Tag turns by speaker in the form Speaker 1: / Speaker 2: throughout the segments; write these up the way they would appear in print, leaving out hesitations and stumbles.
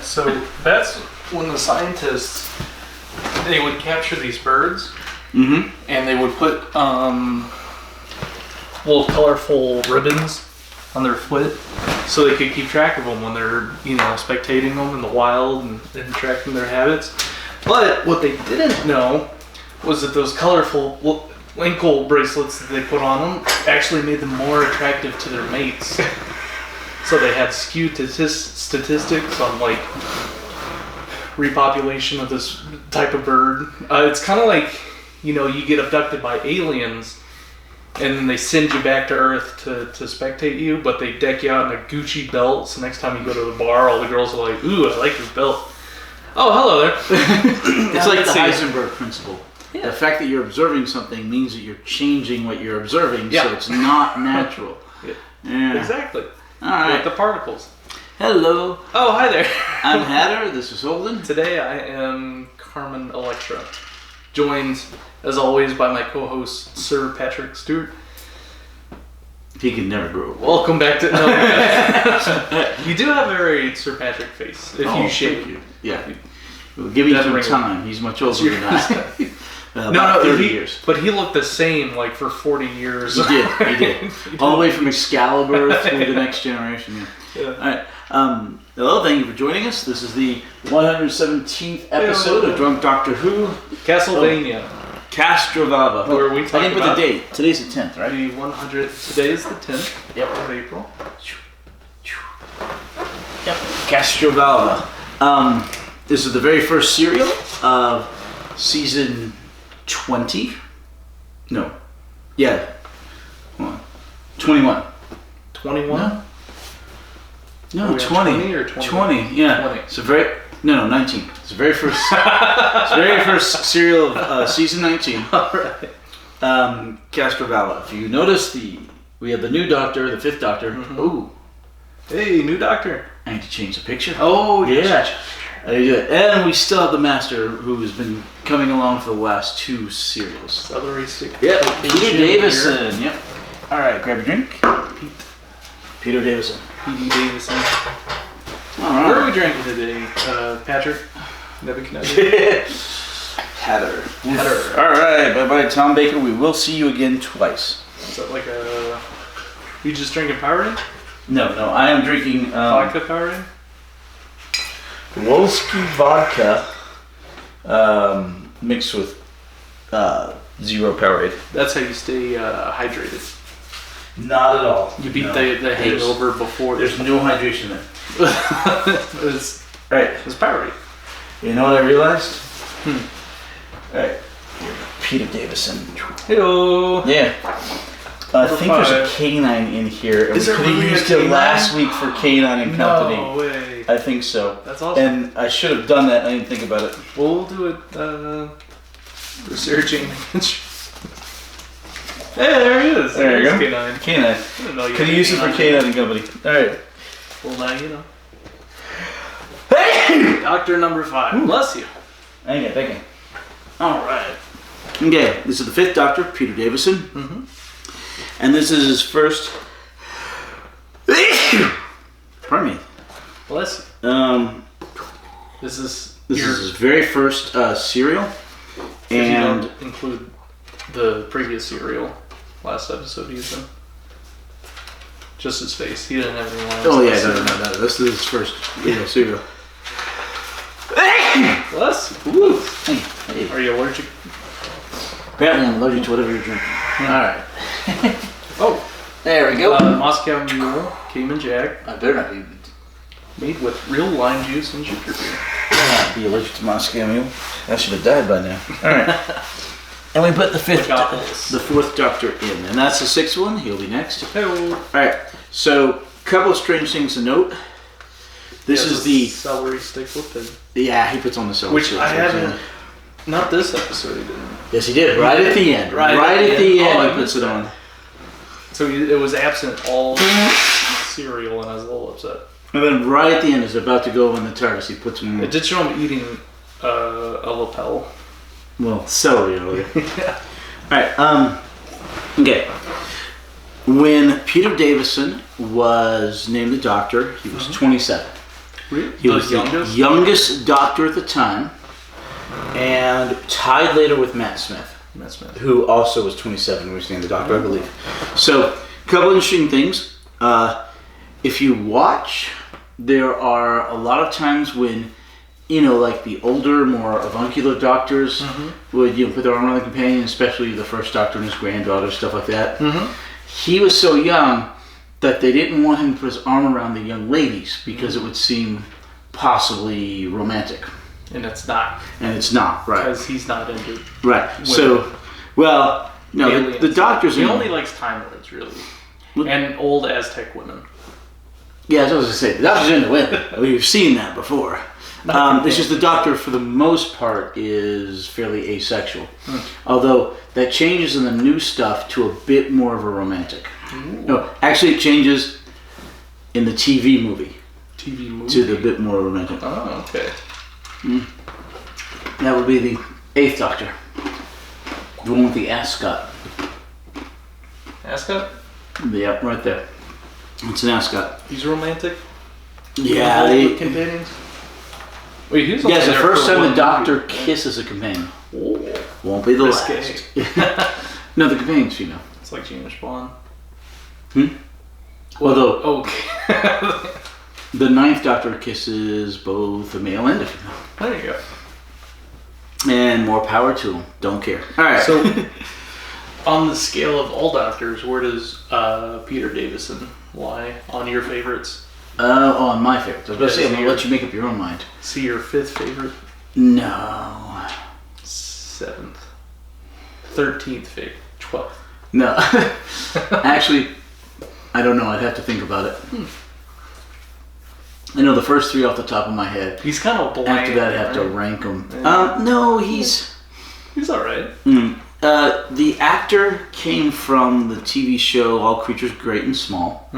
Speaker 1: So that's when the scientists, they would capture these birds,
Speaker 2: Mm-hmm.
Speaker 1: and they would put little colorful ribbons on their foot so they could keep track of them when they're, spectating them in the wild and tracking their habits. But what they didn't know was that those colorful ankle bracelets that they put on them actually made them more attractive to their mates. So they had skewed statistics on repopulation of this type of bird. It's kind of like, you get abducted by aliens and then they send you back to Earth to spectate you, but they deck you out in a Gucci belt, so next time you go to the bar, all the girls are like, ooh, I like this belt. Oh, hello there.
Speaker 2: It's like the Heisenberg principle. Yeah. The fact that you're observing something means that you're changing what you're observing, so it's not natural.
Speaker 1: Yeah. Exactly.
Speaker 2: All right.
Speaker 1: Like the particles.
Speaker 2: Hello.
Speaker 1: Oh, hi there.
Speaker 2: I'm Hatter. This is Holden.
Speaker 1: Today I am Carmen Electra, joined, as always, by my co-host, Sir Patrick Stewart.
Speaker 2: He can never grow up.
Speaker 1: Welcome back to... No, you do have a very Sir Patrick face, if you shave.
Speaker 2: You. Yeah. We'll give him some time. He's much older than I.
Speaker 1: No,
Speaker 2: 30 years.
Speaker 1: But he looked the same for 40 years.
Speaker 2: He did. All the way from Excalibur through the next generation. Yeah. All right. Hello, thank you for joining us. This is the 117th episode of Drunk Doctor Who.
Speaker 1: Castlevania.
Speaker 2: Castrovalva.
Speaker 1: Where we talk
Speaker 2: I didn't put the date. Today's the 10th, right?
Speaker 1: The 100. Today is the 10th of April.
Speaker 2: Yep. Castrovalva. This is the very first serial of season 20. No. Yeah. Hold on. 21.
Speaker 1: 21?
Speaker 2: No, 20
Speaker 1: or 20?
Speaker 2: 20, yeah.
Speaker 1: 20.
Speaker 2: It's a very... No, 19. It's the very first... it's the very first serial of season 19.
Speaker 1: Alright.
Speaker 2: Castrovalva. If you notice, we have the new Doctor, the 5th Doctor.
Speaker 1: Mm-hmm.
Speaker 2: Ooh.
Speaker 1: Hey, new Doctor.
Speaker 2: I need to change the picture.
Speaker 1: Oh,
Speaker 2: yeah. I do it. And we still have the Master, who has been coming along for the last 2 serials.
Speaker 1: Celeristic.
Speaker 2: Yep. Peter Davison. Yep. Alright, grab a drink. Peter Davison.
Speaker 1: P.D. Davison.
Speaker 2: All right.
Speaker 1: What are we drinking today, Patrick? Nebuchadnezzar?
Speaker 2: Hatter. All right. Bye-bye, Tom Baker. We will see you again twice.
Speaker 1: Is that like a... You just drinking Powerade?
Speaker 2: No. I am drinking...
Speaker 1: Vodka Powerade?
Speaker 2: Wolski vodka mixed with zero Powerade.
Speaker 1: That's how you stay hydrated.
Speaker 2: Not at all.
Speaker 1: You beat the hangover before.
Speaker 2: There's no hydration there.
Speaker 1: It's Powerade.
Speaker 2: You know what I realized? Alright. Peter Davison.
Speaker 1: Hello.
Speaker 2: Yeah. I think there's a canine in here. And
Speaker 1: Is
Speaker 2: we
Speaker 1: there
Speaker 2: could have
Speaker 1: really
Speaker 2: used
Speaker 1: a
Speaker 2: it
Speaker 1: canine?
Speaker 2: last week for Canine and Company.
Speaker 1: No way.
Speaker 2: I think so.
Speaker 1: That's awesome.
Speaker 2: And I should have done that and I didn't think about it.
Speaker 1: Well, we'll do it researching. Hey, there he is.
Speaker 2: There you go.
Speaker 1: Canine.
Speaker 2: Canine. Could have used it for Canine and Company. Alright.
Speaker 1: Well, now you know.
Speaker 2: Hey!
Speaker 1: Doctor number 5.
Speaker 2: Ooh.
Speaker 1: Bless you.
Speaker 2: Thank you. Alright. Okay, this is the 5th Doctor, Peter Davison.
Speaker 1: Mm-hmm.
Speaker 2: And this is his first... Pardon me.
Speaker 1: Bless you. This is
Speaker 2: his very first serial.
Speaker 1: If you don't include the previous serial, last episode he's in. Just his face. He didn't have any lines.
Speaker 2: Oh yeah, no. This is his first serial.
Speaker 1: Bless you.
Speaker 2: Woo. Hey.
Speaker 1: Are you allergic?
Speaker 2: Apparently I'm allergic to whatever you're drinking. Alright.
Speaker 1: Oh.
Speaker 2: There we go.
Speaker 1: Moscow Mule, Cayman Jack.
Speaker 2: I better not be...
Speaker 1: Made with real lime juice and ginger beer.
Speaker 2: I'd be allergic to Moscow Mule. I should have died by now. Alright. And we put the 4th Doctor in. And that's the 6th one. He'll be next.
Speaker 1: Hello.
Speaker 2: Alright. So, a couple of strange things to note. This is the...
Speaker 1: celery stick with him.
Speaker 2: Yeah, he puts on the celery
Speaker 1: Which
Speaker 2: stick.
Speaker 1: I haven't... Not this episode he didn't.
Speaker 2: Yes, he did. Right at the end. Right at the end he puts it on.
Speaker 1: So it was absent all cereal and I was a little upset.
Speaker 2: And then right at the end, as they're about to go in the TARDIS, he puts them...
Speaker 1: It did show him eating a lapel.
Speaker 2: Well, celery earlier.
Speaker 1: Yeah.
Speaker 2: Alright, okay. When Peter Davison was named the Doctor, he was 27.
Speaker 1: Really?
Speaker 2: He was the youngest doctor at the time, and tied later with Matt Smith. Who also was 27 when he was named the doctor, I believe. So, a couple interesting things. If you watch, there are a lot of times when, like the older, more avuncular doctors would, put their arm around the companion, especially the first doctor and his granddaughter, stuff like that. He was so young that they didn't want him to put his arm around the young ladies because it would seem possibly romantic.
Speaker 1: And it's not.
Speaker 2: Right.
Speaker 1: Because he's not into.
Speaker 2: Right. Women. So, no, the doctors.
Speaker 1: He only likes Time Lords, really, and old Aztec women.
Speaker 2: Yeah, that's what I was going to say. The doctor's into women. We've seen that before. It's just the doctor, for the most part, is fairly asexual. Although that changes in the new stuff to a bit more of a romantic. No, actually, it changes in the TV movie. To the bit more romantic.
Speaker 1: Oh, okay.
Speaker 2: That would be the 8th Doctor. The one with the ascot.
Speaker 1: Ascot?
Speaker 2: Yep, right there. It's an ascot.
Speaker 1: He's romantic?
Speaker 2: Yeah,
Speaker 1: companions? Wait, who's
Speaker 2: the first time the Doctor kisses a companion.
Speaker 1: Oh.
Speaker 2: Won't be the last. No, the companion's female.
Speaker 1: It's like James Bond.
Speaker 2: Although,
Speaker 1: okay.
Speaker 2: The 9th Doctor kisses both a male and a female.
Speaker 1: There you go.
Speaker 2: And more power to him. Don't care. All right.
Speaker 1: So, on the scale of all doctors, where does Peter Davison lie on your favorites?
Speaker 2: On my favorites. I was going to say, I'm going to let you make up your own mind.
Speaker 1: See your 5th favorite?
Speaker 2: No.
Speaker 1: 7th. 13th favorite. 12th.
Speaker 2: No. Actually, I don't know. I'd have to think about it. I know the first 3 off the top of my head.
Speaker 1: He's kind of bland.
Speaker 2: After that, I have to rank them. Yeah. No, he's
Speaker 1: all right.
Speaker 2: The actor came from the TV show All Creatures Great and Small.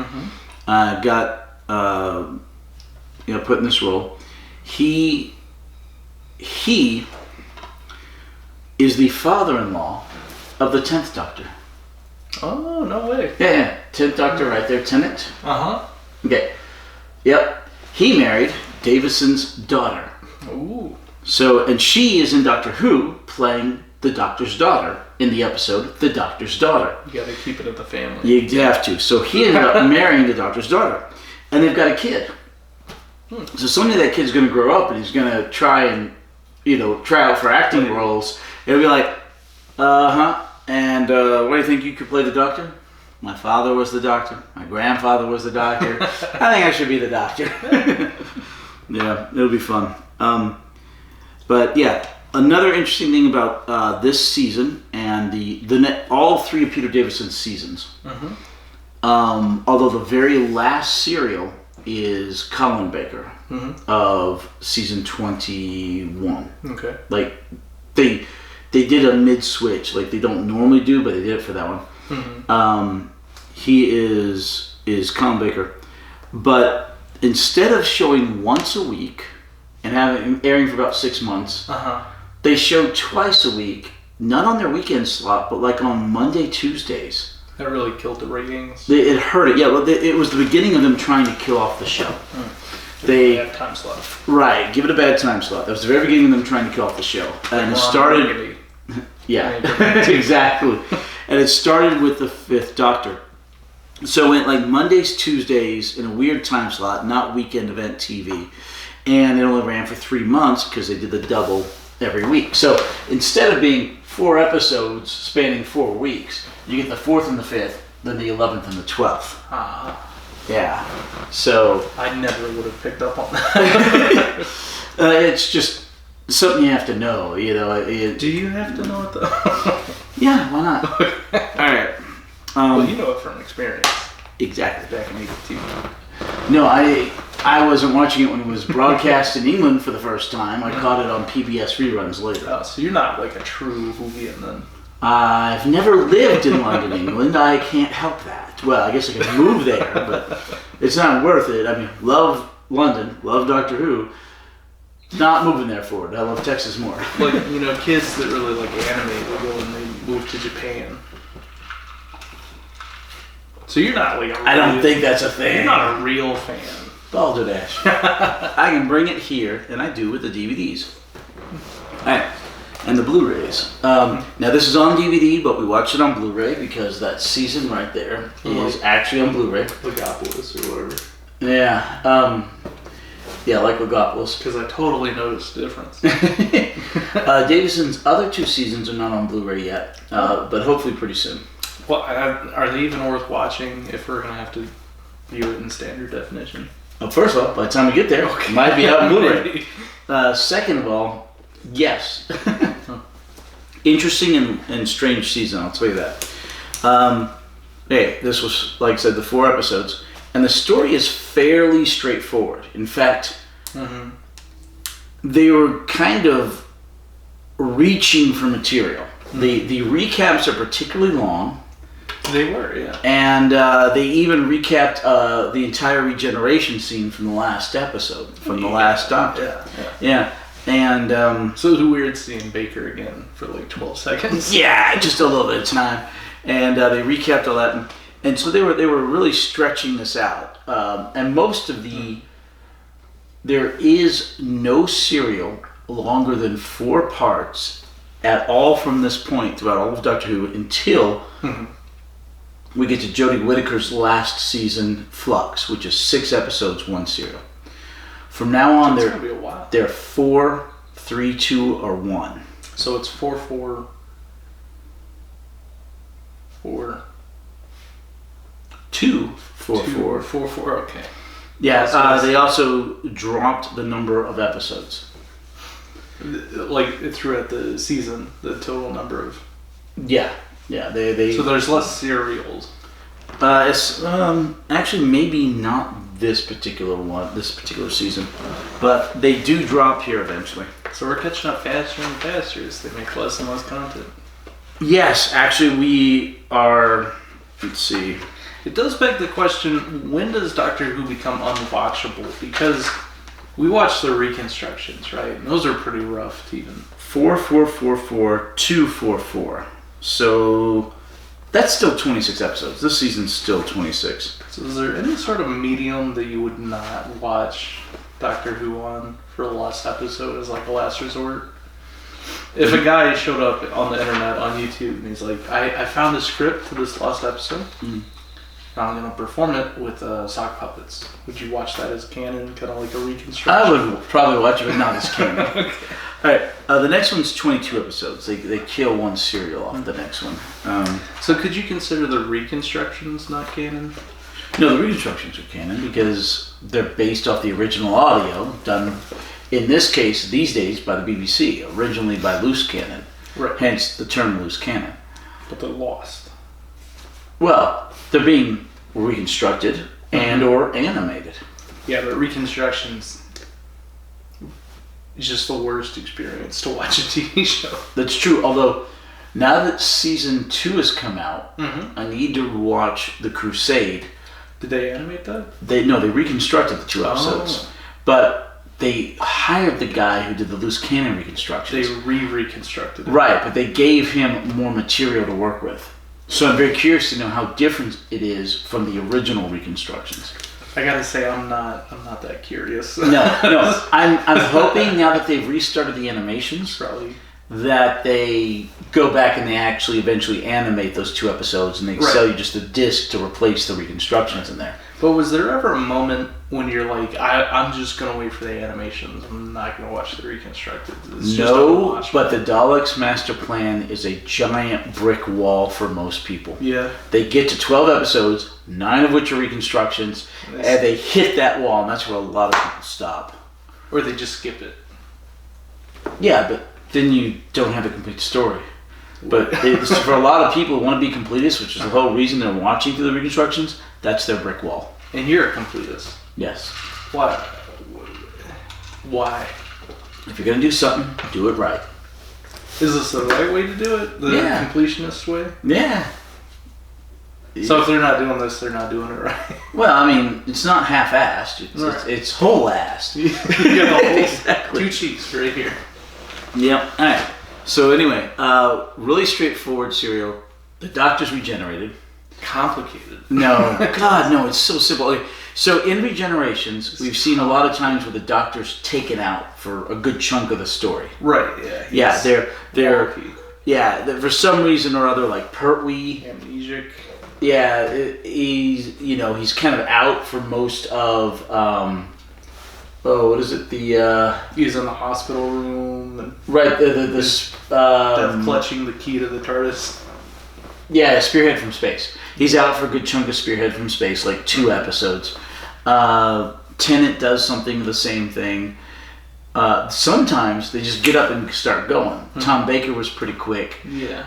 Speaker 2: Got put in this role. He is the father-in-law of the 10th Doctor.
Speaker 1: Oh, no way.
Speaker 2: Yeah. 10th Doctor right there. Tennant. Okay. Yep. He married Davison's daughter.
Speaker 1: Ooh.
Speaker 2: So, and she is in Doctor Who playing the Doctor's daughter in the episode The Doctor's Daughter.
Speaker 1: You gotta keep it in the family.
Speaker 2: You have to. So he ended up marrying the Doctor's daughter. And they've got a kid. So someday that kid's going to grow up and he's going to try and, try out for acting roles. It'll be like, and what do you think, you could play the Doctor? My father was the Doctor. My grandfather was the Doctor. I think I should be the Doctor. Yeah, it'll be fun. But yeah, another interesting thing about this season and all 3 of Peter Davison's seasons, although the very last serial is Colin Baker of season 21.
Speaker 1: Okay.
Speaker 2: Like they did a mid-switch, like they don't normally do, but they did it for that one. He is Colin Baker, but instead of showing once a week and airing for about 6 months, they show twice a week, not on their weekend slot, but like on Monday, Tuesdays.
Speaker 1: That really killed the ratings.
Speaker 2: It hurt it, yeah. Well, it was the beginning of them trying to kill off the show.
Speaker 1: They had time slot.
Speaker 2: Right, give it a bad time slot. That was the very beginning of them trying to kill off the show, and it started. Yeah, exactly. And it started with the 5th Doctor. So it went like Mondays, Tuesdays in a weird time slot, not weekend event TV. And it only ran for 3 months because they did the double every week. So instead of being 4 episodes spanning 4 weeks, you get the 4th and the 5th, then the 11th and the 12th. Yeah. So
Speaker 1: I never would have picked up on that.
Speaker 2: It's just something you have to know,
Speaker 1: Do you have to know it though?
Speaker 2: Yeah, why not? All right.
Speaker 1: Well, you know it from experience.
Speaker 2: Exactly.
Speaker 1: Back in 82.
Speaker 2: No, I wasn't watching it when it was broadcast in England for the first time. I caught it on PBS reruns later.
Speaker 1: Oh, so you're not like a true Whovian then?
Speaker 2: I've never lived in London, England. I can't help that. Well, I guess I could move there, but it's not worth it. I mean, love London, love Doctor Who. Not moving there for it. I love Texas more.
Speaker 1: Like, kids that really like anime, they go and they move to Japan. So you're not like
Speaker 2: I don't think that's a thing.
Speaker 1: You're not a real fan.
Speaker 2: Balderdash. I can bring it here, and I do with the DVDs. Alright, and the Blu-rays. Now this is on DVD, but we watched it on Blu-ray because that season right there is actually on Blu-ray.
Speaker 1: Legopolis or whatever.
Speaker 2: Yeah, yeah, like Legopolis.
Speaker 1: Because I totally noticed the difference.
Speaker 2: Davison's other 2 seasons are not on Blu-ray yet, but hopefully pretty soon.
Speaker 1: Well, are they even worth watching if we're going to have to view it in standard definition?
Speaker 2: Well, first of all, by the time we get there, it might be out on Blu-ray. Second of all, yes. Interesting and strange season, I'll tell you that. Hey, this was, like I said, the 4 episodes. And the story is fairly straightforward. In fact, they were kind of reaching for material. The recaps are particularly long.
Speaker 1: They were, yeah.
Speaker 2: And they even recapped the entire regeneration scene from the last episode, from the last Doctor. Yeah. And
Speaker 1: so it was weird seeing Baker again for like 12 seconds.
Speaker 2: Yeah, just a little bit of time. And they recapped all that. And so they were really stretching this out. And most of there is no serial longer than 4 parts at all from this point throughout all of Doctor Who until we get to Jodie Whittaker's last season, Flux, which is 6 episodes, 1 serial. From now on,
Speaker 1: It's gonna be a while.
Speaker 2: they're 4, 3, 2, or 1.
Speaker 1: So it's 4, 4, 4.
Speaker 2: 2, 4, 4.
Speaker 1: 4, 4, okay.
Speaker 2: Yeah, they also dropped the number of episodes.
Speaker 1: Like throughout the season, the total number of...
Speaker 2: Yeah, they
Speaker 1: So there's less serials.
Speaker 2: It's actually maybe not this particular season, but they do drop here eventually.
Speaker 1: So we're catching up faster and faster as they make less and less content.
Speaker 2: Yes, actually we are. Let's see.
Speaker 1: It does beg the question: when does Doctor Who become unwatchable? Because we watched the reconstructions, right? And those are pretty rough to even.
Speaker 2: 4444 244. So that's still 26 episodes. This season's still 26.
Speaker 1: So is there any sort of medium that you would not watch Doctor Who on for the last episode as like a last resort? If a guy showed up on the internet on YouTube and he's like, I found the script to this last episode, and I'm going to perform it with sock puppets. Would you watch that as canon, kind of like a reconstruction?
Speaker 2: I would probably watch it, but not as canon.
Speaker 1: Okay.
Speaker 2: Alright, the next one's 22 episodes. They kill 1 serial off the next one.
Speaker 1: So could you consider the reconstructions not canon?
Speaker 2: No, the reconstructions are canon because they're based off the original audio done, in this case, these days, by the BBC, originally by loose cannon.
Speaker 1: Right.
Speaker 2: Hence the term loose cannon.
Speaker 1: But they're lost.
Speaker 2: Well, they're being reconstructed and or animated.
Speaker 1: Yeah, but reconstructions is just the worst experience to watch a TV show.
Speaker 2: That's true, although now that season 2 has come out, I need to watch The Crusade.
Speaker 1: Did they animate that?
Speaker 2: They reconstructed the 2 episodes. But they hired the guy who did the loose cannon reconstructions.
Speaker 1: They reconstructed it.
Speaker 2: Right, but they gave him more material to work with. So I'm very curious to know how different it is from the original reconstructions.
Speaker 1: I gotta say, I'm not that curious.
Speaker 2: No. I'm hoping now that they've restarted the animations,
Speaker 1: Probably.
Speaker 2: that they go back and they actually eventually animate those 2 episodes and they sell you just a disc to replace the reconstructions in there.
Speaker 1: But was there ever a moment when you're like, I'm just gonna wait for the animations, I'm not gonna watch the reconstructed?
Speaker 2: No, but the Daleks' master plan is a giant brick wall for most people.
Speaker 1: Yeah.
Speaker 2: They get to 12 episodes, 9 of which are reconstructions, and they hit that wall, and that's where a lot of people stop.
Speaker 1: Or they just skip it.
Speaker 2: Yeah, but then you don't have a complete story. But it's, for a lot of people who want to be completists, which is the whole reason they're watching through the reconstructions, that's their brick wall.
Speaker 1: And you're a completist.
Speaker 2: Yes.
Speaker 1: Why? Why?
Speaker 2: If you're going to do something, do it right.
Speaker 1: Is this the right way to do it? The completionist way?
Speaker 2: Yeah.
Speaker 1: So if they're not doing this, they're not doing it right.
Speaker 2: Well, I mean, it's not half-assed. It's whole-assed.
Speaker 1: You got the whole
Speaker 2: Exactly.
Speaker 1: 2 cheeks right here.
Speaker 2: Yep. All right. So anyway, really straightforward serial. The Doctor's regenerated.
Speaker 1: complicated.
Speaker 2: No, God, no, it's so simple. Okay, so in Regenerations, we've seen a lot of times where the Doctor's taken out for a good chunk of the story.
Speaker 1: Right, yeah.
Speaker 2: They're for some reason or other, like Pertwee.
Speaker 1: Amnesic.
Speaker 2: Yeah, he's kind of out for most of, what is it,
Speaker 1: he's in the hospital room. And
Speaker 2: right,
Speaker 1: Death clutching the key to the TARDIS.
Speaker 2: Yeah, Spearhead from Space. He's out for a good chunk of Spearhead from Space, like 2 episodes. Tennant does something the same thing. Sometimes they just get up and start going. Mm-hmm. Tom Baker was pretty quick.
Speaker 1: Yeah.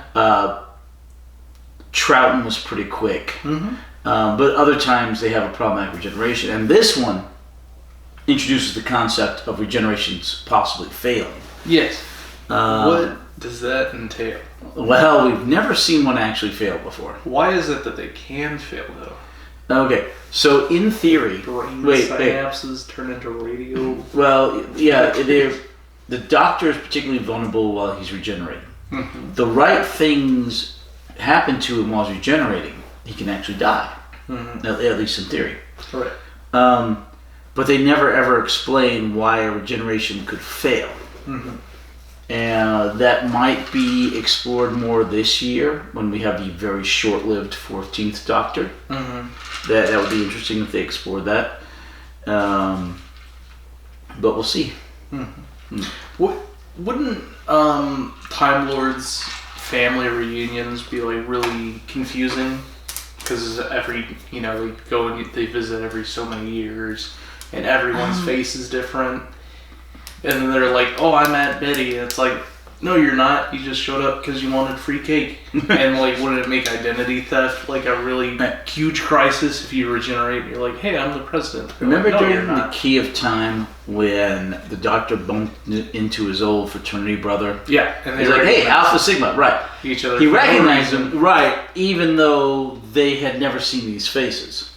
Speaker 2: Troughton was pretty quick.
Speaker 1: Mm-hmm.
Speaker 2: But other times they have a problematic regeneration. And this one introduces the concept of regenerations possibly failing.
Speaker 1: Yes. What does that entail?
Speaker 2: Well, we've never seen one actually fail before.
Speaker 1: Why is it that they can fail, though?
Speaker 2: Okay, so in theory...
Speaker 1: Brain synapses turn into radio...
Speaker 2: Well, yeah, the Doctor is particularly vulnerable while he's regenerating.
Speaker 1: Mm-hmm.
Speaker 2: The right things happen to him while he's regenerating, he can actually die.
Speaker 1: Mm-hmm.
Speaker 2: At least in theory.
Speaker 1: Right.
Speaker 2: But they never ever explain why a regeneration could fail.
Speaker 1: Mm-hmm.
Speaker 2: And that might be explored more this year when we have the very short-lived 14th Doctor.
Speaker 1: Mm-hmm.
Speaker 2: That would be interesting if they explored that. But we'll see.
Speaker 1: Mm-hmm. Wouldn't Time Lord's family reunions be like really confusing? Because every they go and they visit every so many years, and everyone's face is different. And then they're like, "Oh, I'm Aunt Betty." And it's like, no, you're not. You just showed up because you wanted free cake. And like, wouldn't it make identity theft like a really huge crisis if you regenerate and you're like, "Hey, I'm the president."
Speaker 2: Remember
Speaker 1: like, no,
Speaker 2: during the Key of Time when the Doctor bumped into his old fraternity brother?
Speaker 1: Yeah, and
Speaker 2: he's like, "Hey, Alpha Sigma," right?
Speaker 1: Each other.
Speaker 2: He recognized them, right? Even though they had never seen these faces.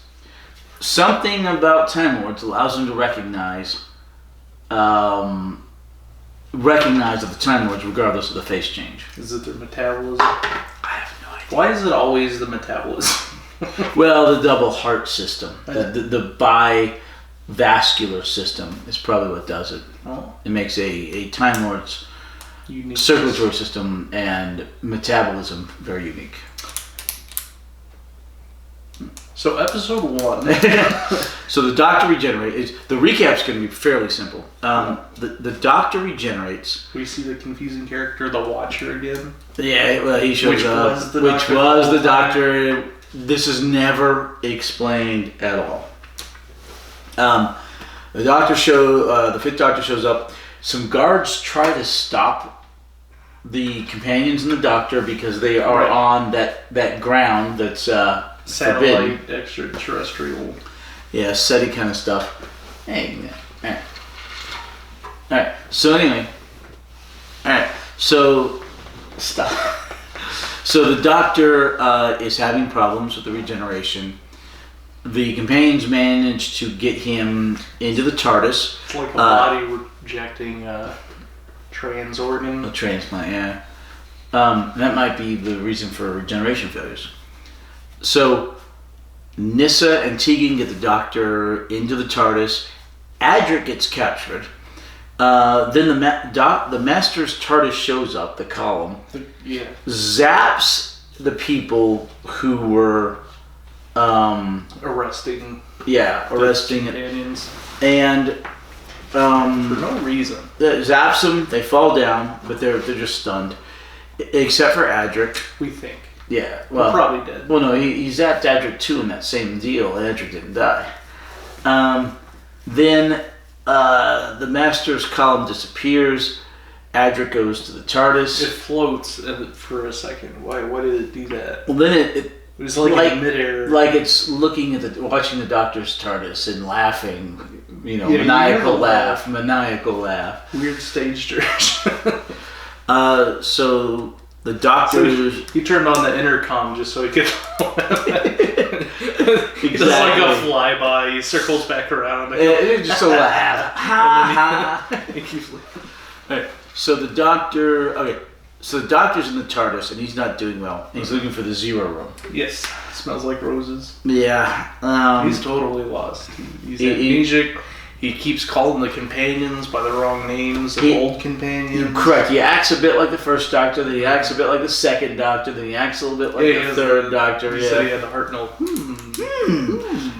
Speaker 2: Something about Time Lords allows them to recognize of the Time Lords regardless of the face change.
Speaker 1: Is it their metabolism?
Speaker 2: I have no idea.
Speaker 1: Why is it always the metabolism?
Speaker 2: Well, the double heart system, the bivascular system is probably what does it.
Speaker 1: Oh.
Speaker 2: It makes a Time Lord's
Speaker 1: unique
Speaker 2: circulatory system and metabolism very unique.
Speaker 1: So episode 1.
Speaker 2: So the Doctor regenerates. The recap's going to be fairly simple. The Doctor regenerates.
Speaker 1: We see the confusing character, the Watcher, again.
Speaker 2: Yeah, well, he shows up. Which was the Doctor. This is never explained at all. The Fifth Doctor shows up. Some guards try to stop the companions and the Doctor because they are on that ground that's
Speaker 1: satellite
Speaker 2: forbidden.
Speaker 1: Extraterrestrial.
Speaker 2: Yeah, SETI kind of stuff. Hey, man. Alright, so anyway. Alright, so stop. So the Doctor is having problems with the regeneration. The companions manage to get him into the TARDIS.
Speaker 1: It's like a body rejecting trans organ.
Speaker 2: A transplant, yeah. That might be the reason for regeneration failures. So Nyssa and Tegan get the Doctor into the TARDIS. Adric gets captured. Then the Master's TARDIS shows up, the column.
Speaker 1: Yeah.
Speaker 2: Zaps the people who were
Speaker 1: arresting.
Speaker 2: Yeah, arresting
Speaker 1: companions.
Speaker 2: And
Speaker 1: for no reason.
Speaker 2: Zaps them. They fall down, but they're just stunned, except for Adric.
Speaker 1: We think.
Speaker 2: Yeah, well,
Speaker 1: probably dead.
Speaker 2: Well, no, he zapped Adric too in that same deal. Adric didn't die. Then the Master's column disappears. Adric goes to the TARDIS.
Speaker 1: It floats for a second. Why did it do that?
Speaker 2: Well, then it
Speaker 1: was like in midair.
Speaker 2: Like it's looking at watching the Doctor's TARDIS and laughing. Maniacal laugh.
Speaker 1: Weird stage direction.
Speaker 2: So the Doctor...
Speaker 1: So he turned on the intercom just so he could...
Speaker 2: Exactly.
Speaker 1: It's like a flyby. He circles back around.
Speaker 2: It's just a laugh. Ha ha.
Speaker 1: He keeps
Speaker 2: Alright, so the Doctor... Okay, So the doctor's in the TARDIS, and he's not doing well. He's looking for the Zero Room.
Speaker 1: Yes. Smells like roses.
Speaker 2: Yeah.
Speaker 1: He's totally lost. He's amnesic. He keeps calling the companions by the wrong names, the old companions.
Speaker 2: Correct. He acts a bit like the first Doctor, then he acts a bit like the second Doctor, then he acts a little bit like the third Doctor.
Speaker 1: He said he had the heart note.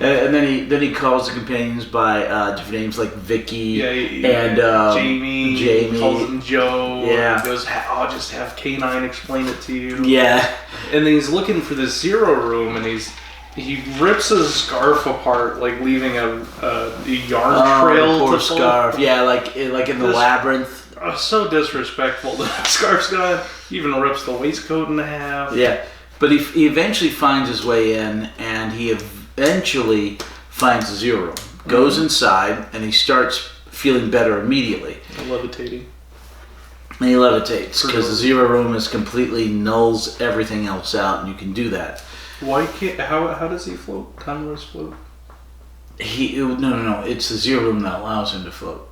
Speaker 2: And then he calls the companions by different names like Vicky and
Speaker 1: Jamie. He calls him Joe.
Speaker 2: Yeah.
Speaker 1: He goes, I'll just have K9 explain it to you.
Speaker 2: Yeah.
Speaker 1: And then he's looking for the Zero Room, and he rips his scarf apart, like leaving a yarn trail.
Speaker 2: Poor scarf. Yeah, like in the labyrinth.
Speaker 1: So disrespectful. The scarf's gone. He even rips the waistcoat in half.
Speaker 2: Yeah, but he eventually finds his way in, and he eventually finds the Zero Room. Goes inside, and he starts feeling better immediately.
Speaker 1: Levitating.
Speaker 2: And he levitates because the Zero Room is completely nulls everything else out, and you can do that.
Speaker 1: Why can't? How does he float? Time Lords float?
Speaker 2: No. It's the Zero Room that allows him to float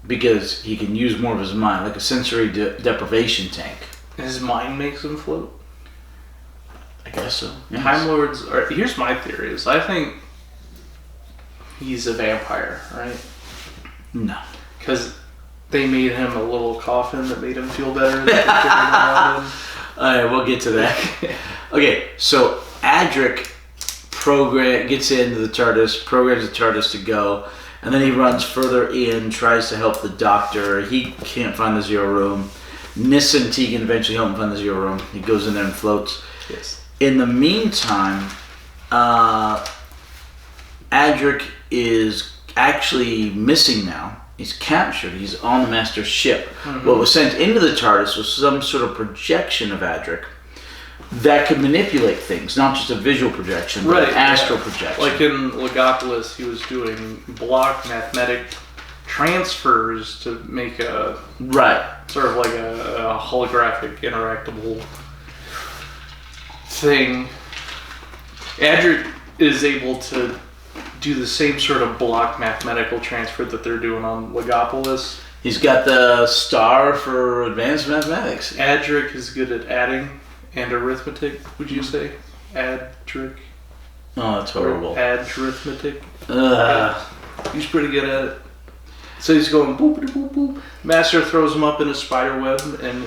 Speaker 2: because he can use more of his mind, like a sensory deprivation tank.
Speaker 1: His mind makes him float.
Speaker 2: I guess so. Yes.
Speaker 1: Time Lords are. Here's my theory: is I think he's a vampire, right?
Speaker 2: No,
Speaker 1: because they made him a little coffin that made him feel better.
Speaker 2: Alright, we'll get to that. Okay, so Adric gets into the TARDIS, programs the TARDIS to go, and then he runs further in, tries to help the Doctor. He can't find the Zero Room. Nyssa and Tegan eventually help him find the Zero Room. He goes in there and floats.
Speaker 1: Yes.
Speaker 2: In the meantime, Adric is actually missing now. He's captured. He's on the Master's ship. Mm-hmm. What was sent into the TARDIS was some sort of projection of Adric that could manipulate things, not just a visual projection, but an astral projection.
Speaker 1: Like in Legopolis, he was doing block mathematic transfers to make a sort of like a holographic, interactable thing. Adric is able to do the same sort of block mathematical transfer that they're doing on Legopolis.
Speaker 2: He's got the star for advanced mathematics.
Speaker 1: Adric is good at adding and arithmetic, would you say? Adric?
Speaker 2: Oh, that's horrible.
Speaker 1: Arithmetic. He's pretty good at it. So he's going boop boop boop. Master throws him up in a spider web and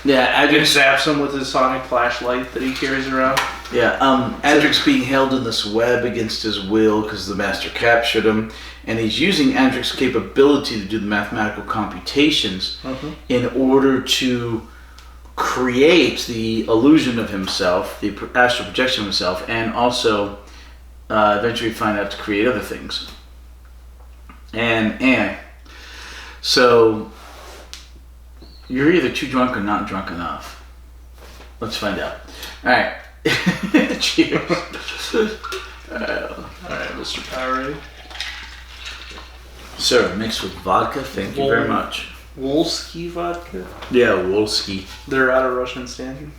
Speaker 1: zaps him with his sonic flashlight that he carries around.
Speaker 2: Yeah, Adric's being held in this web against his will because the Master captured him, and he's using Adric's capability to do the mathematical computations in order to create the illusion of himself, the astral projection of himself, and also eventually find out to create other things. So you're either too drunk or not drunk enough. Let's find out. All right. Cheers.
Speaker 1: All right, Mr. Powerade.
Speaker 2: Sir, mixed with vodka. Thank you very much.
Speaker 1: Wolski vodka?
Speaker 2: Yeah, Wolski.
Speaker 1: They're out of Russian standing.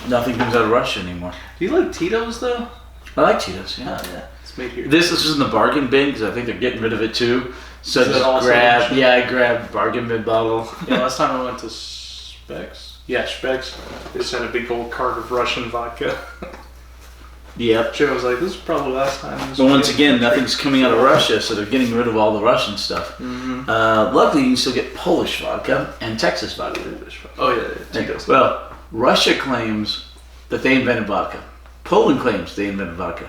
Speaker 2: Nothing comes out of Russia anymore.
Speaker 1: Do you like Tito's though?
Speaker 2: I like Tito's. Yeah.
Speaker 1: Yeah. It's made here.
Speaker 2: This was in the bargain bin because I think they're getting rid of it too. So I grabbed bargain bin bottle.
Speaker 1: Yeah, last time I went to Specs. Yeah, Specs. They sent a big old cart of Russian vodka.
Speaker 2: Yep.
Speaker 1: Jim was like, this is probably the last time.
Speaker 2: But once again, nothing's coming out of Russia, so they're getting rid of all the Russian stuff. Mm-hmm. Luckily, you can still get Polish vodka and Texas vodka.
Speaker 1: Oh, yeah.
Speaker 2: Well, Russia claims that they invented vodka. Poland claims they invented vodka.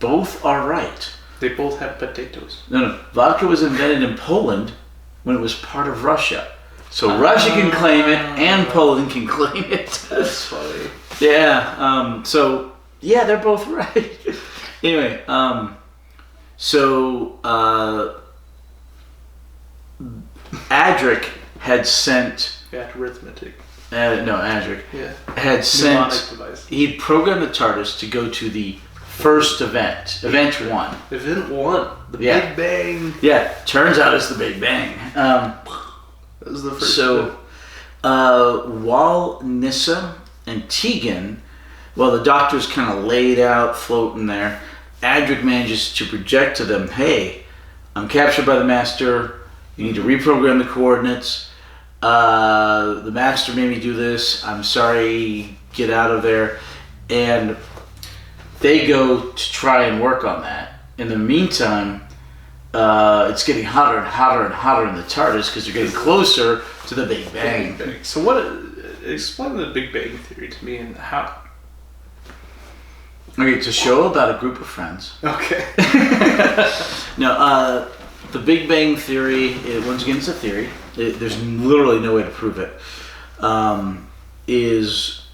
Speaker 2: Both are right.
Speaker 1: They both have potatoes.
Speaker 2: No. Vodka was invented in Poland when it was part of Russia. So Russia can claim it, and Poland can claim it.
Speaker 1: That's funny.
Speaker 2: Yeah. Yeah, they're both right. Anyway, Adric had sent...
Speaker 1: Arithmetic.
Speaker 2: Adric.
Speaker 1: Yeah.
Speaker 2: Had sent... He programmed the TARDIS to go to the first event. Event 1.
Speaker 1: Event 1. The Big Bang.
Speaker 2: Yeah. Turns out it's the Big Bang.
Speaker 1: That was the first event.
Speaker 2: While Nyssa and Tegan... Well, the Doctor's kind of laid out, floating there. Adric manages to project to them, hey, I'm captured by the Master. You need to reprogram the coordinates. The master made me do this. I'm sorry. Get out of there. And they go to try and work on that. In the meantime, it's getting hotter and hotter and hotter in the TARDIS because they're getting closer to the Big Bang.
Speaker 1: So explain the Big Bang Theory to me and how.
Speaker 2: Okay, it's a show about a group of friends.
Speaker 1: Okay.
Speaker 2: No, the Big Bang Theory, once again, it's a theory. There's literally no way to prove it. Is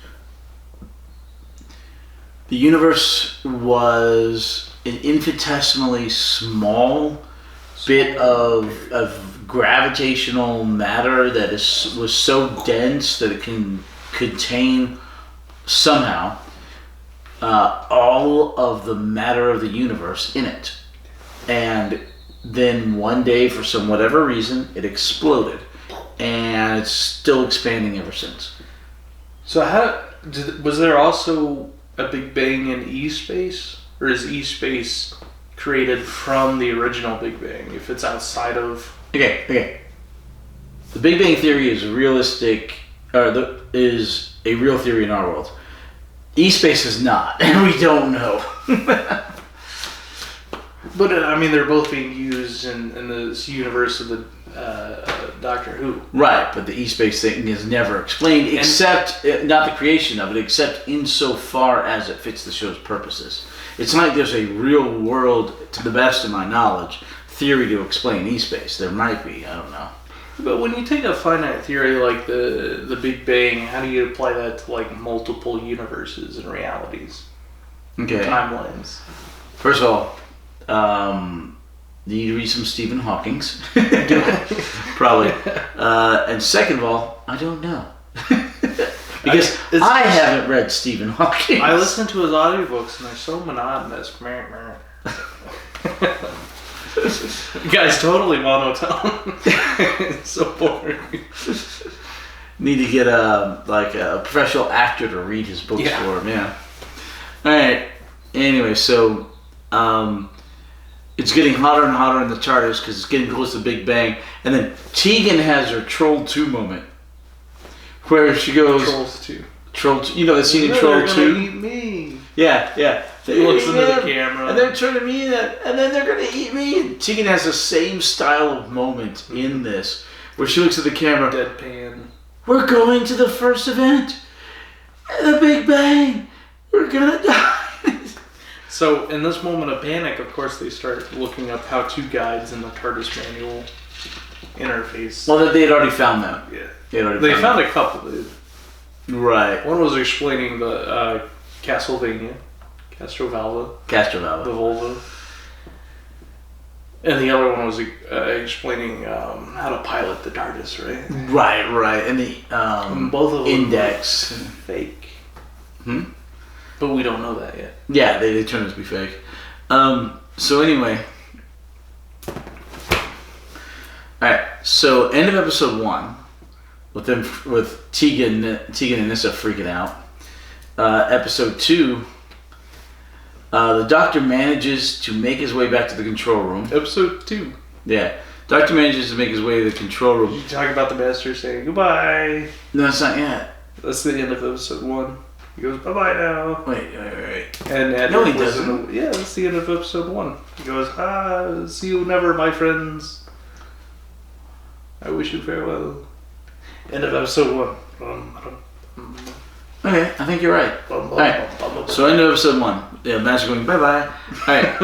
Speaker 2: the universe was an infinitesimally small bit of gravitational matter that was so dense that it can contain somehow all of the matter of the universe in it. And then one day, for some whatever reason, it exploded. And it's still expanding ever since.
Speaker 1: So was there also a Big Bang in E-space? Or is E-space created from the original Big Bang, if it's outside of...
Speaker 2: Okay. The Big Bang Theory is realistic, is a real theory in our world. E-space is not, and we don't know.
Speaker 1: But, I mean, they're both being used in this universe of the Doctor Who.
Speaker 2: Right, but the E-space thing is never explained, except, not the creation of it, except insofar as it fits the show's purposes. It's not like there's a real world, to the best of my knowledge, theory to explain E-space. There might be, I don't know.
Speaker 1: But when you take a finite theory like the Big Bang, how do you apply that to like multiple universes and realities?
Speaker 2: Okay.
Speaker 1: Timelines.
Speaker 2: First of all, you need to read some Stephen Hawking's. Probably. And second of all, I don't know. Because I haven't read Stephen Hawking.
Speaker 1: I listen to his audiobooks and they're so monotonous. You guys totally monotone. It's so boring.
Speaker 2: Need to get a professional actor to read his books for him. Yeah. All right. Anyway, so it's getting hotter and hotter in the TARDIS because it's getting close to the Big Bang, and then Tegan has her Troll 2 moment, where she goes
Speaker 1: Trolls 2.
Speaker 2: Troll 2. You know the scene in Troll 2?
Speaker 1: Eat me.
Speaker 2: Yeah.
Speaker 1: He looks into the camera.
Speaker 2: And they're turning me in, and then they're going to eat me. And Tegan has the same style of moment in this, where she looks at the camera.
Speaker 1: Deadpan.
Speaker 2: We're going to the first event. The Big Bang. We're going to die.
Speaker 1: So, in this moment of panic, of course, they start looking up how-to guides in the TARDIS manual interface.
Speaker 2: Well, they had already found them.
Speaker 1: Yeah.
Speaker 2: They
Speaker 1: found a couple, dude.
Speaker 2: Right.
Speaker 1: One was explaining the Castrovalva, the Volva. And the other one was explaining how to pilot the TARDIS, right?
Speaker 2: Right. And the
Speaker 1: both of them
Speaker 2: index.
Speaker 1: Fake. But we don't know that yet.
Speaker 2: Yeah, they turned out to be fake. So anyway. Alright, so end of episode 1. With Tegan and Nissa freaking out. Episode 2. The Doctor manages to make his way back to the control room.
Speaker 1: Episode 2.
Speaker 2: Yeah. Doctor manages to make his way to the control room.
Speaker 1: You talk about the Master saying goodbye.
Speaker 2: No, it's not yet.
Speaker 1: That's the end of episode 1. He goes, bye-bye now.
Speaker 2: Wait.
Speaker 1: And
Speaker 2: No, he doesn't.
Speaker 1: Yeah, that's the end of episode 1. He goes, see you never, my friends. I wish you farewell. End of episode 1.
Speaker 2: Okay, I think you're right. Alright, so end of episode 1. Yeah, Master going, bye-bye. Alright,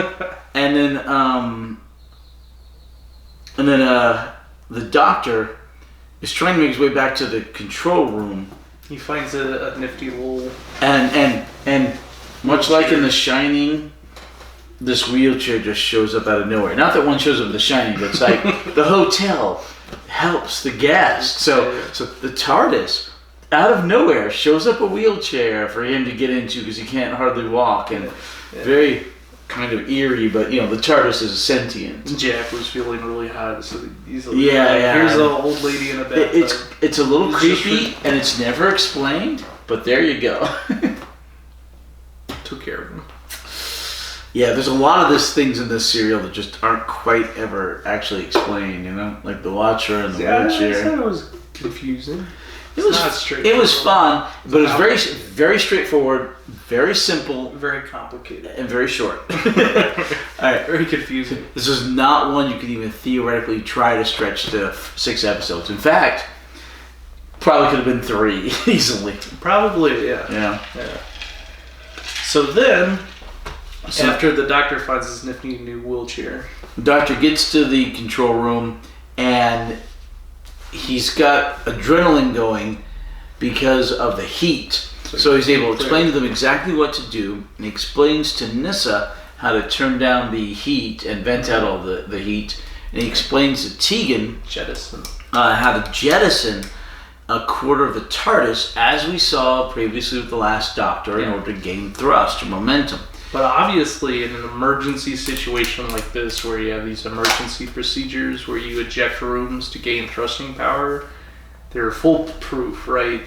Speaker 2: and then the Doctor is trying to make his way back to the control room.
Speaker 1: He finds a nifty little...
Speaker 2: And much like in The Shining, this wheelchair just shows up out of nowhere. Not that one shows up in The Shining, but it's like the hotel helps the guest. So the TARDIS, out of nowhere, shows up a wheelchair for him to get into because he can't hardly walk. And very kind of eerie, but the TARDIS is sentient.
Speaker 1: Jack was feeling really hot, so he's like,
Speaker 2: yeah.
Speaker 1: Here's an old lady in a bathtub.
Speaker 2: It's a little creepy, and it's never explained, but there you go.
Speaker 1: Took care of him.
Speaker 2: Yeah, there's a lot of these things in this serial that just aren't quite ever actually explained, you know? Like the Watcher and the wheelchair.
Speaker 1: I said it was confusing.
Speaker 2: It was
Speaker 1: not straightforward.
Speaker 2: It was fun, but it was very, very straightforward, very simple,
Speaker 1: Very complicated.
Speaker 2: and very short. All right.
Speaker 1: Very confusing.
Speaker 2: This is not one you could even theoretically try to stretch to 6 episodes. In fact, probably could have been 3 easily.
Speaker 1: Probably, yeah.
Speaker 2: Yeah.
Speaker 1: So then, after the doctor finds his nifty new wheelchair,
Speaker 2: The doctor gets to the control room and he's got adrenaline going because of the heat. So he's able to explain to them exactly what to do, and he explains to Nyssa how to turn down the heat and vent out all the heat. And he explains to Tegan
Speaker 1: jettison.
Speaker 2: How to jettison a quarter of the TARDIS, as we saw previously with the last Doctor, in order to gain thrust or momentum.
Speaker 1: But obviously, in an emergency situation like this, where you have these emergency procedures where you eject rooms to gain thrusting power, they're foolproof, right?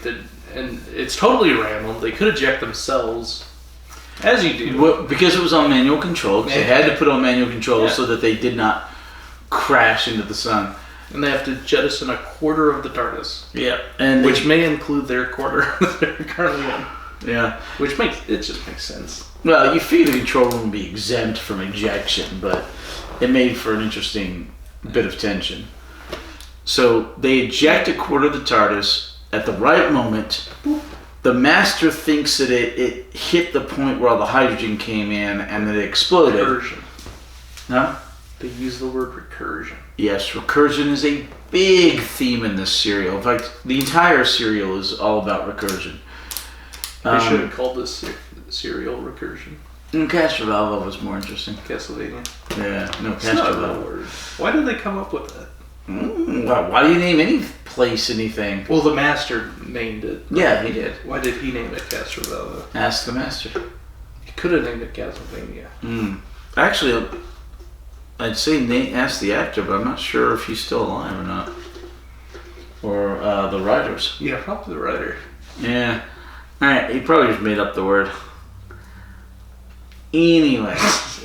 Speaker 1: And it's totally random. They could eject themselves, as you do.
Speaker 2: Well, because it was on manual control, because they had to put on manual control so that they did not crash into the sun.
Speaker 1: And they have to jettison a quarter of the TARDIS.
Speaker 2: Yeah, and
Speaker 1: which may include their quarter that they're currently in.
Speaker 2: Yeah.
Speaker 1: Which just makes sense.
Speaker 2: Well, you figure the control room would be exempt from ejection, but it made for an interesting bit of tension. So they eject a quarter of the TARDIS at the right moment. The Master thinks that it hit the point where all the hydrogen came in and that it exploded.
Speaker 1: Recursion.
Speaker 2: Huh?
Speaker 1: They use the word recursion.
Speaker 2: Yes, recursion is a big theme in this serial. In fact, the entire serial is all about recursion.
Speaker 1: They should have called this serial recursion.
Speaker 2: Castrovalva was more interesting.
Speaker 1: Castlevania.
Speaker 2: Yeah, no,
Speaker 1: It's not a real
Speaker 2: Castrovalva.
Speaker 1: word. Why did they come up with that?
Speaker 2: Why do you name any place anything?
Speaker 1: Well, the Master named it.
Speaker 2: Yeah, he did.
Speaker 1: Why did he name it Castrovalva?
Speaker 2: Ask the Master.
Speaker 1: He could have named it Castlevania.
Speaker 2: Actually, I'd say ask the actor, but I'm not sure if he's still alive or not. Or the writers.
Speaker 1: Yeah, probably the writer.
Speaker 2: Yeah. Alright, he probably just made up the word. Anyway.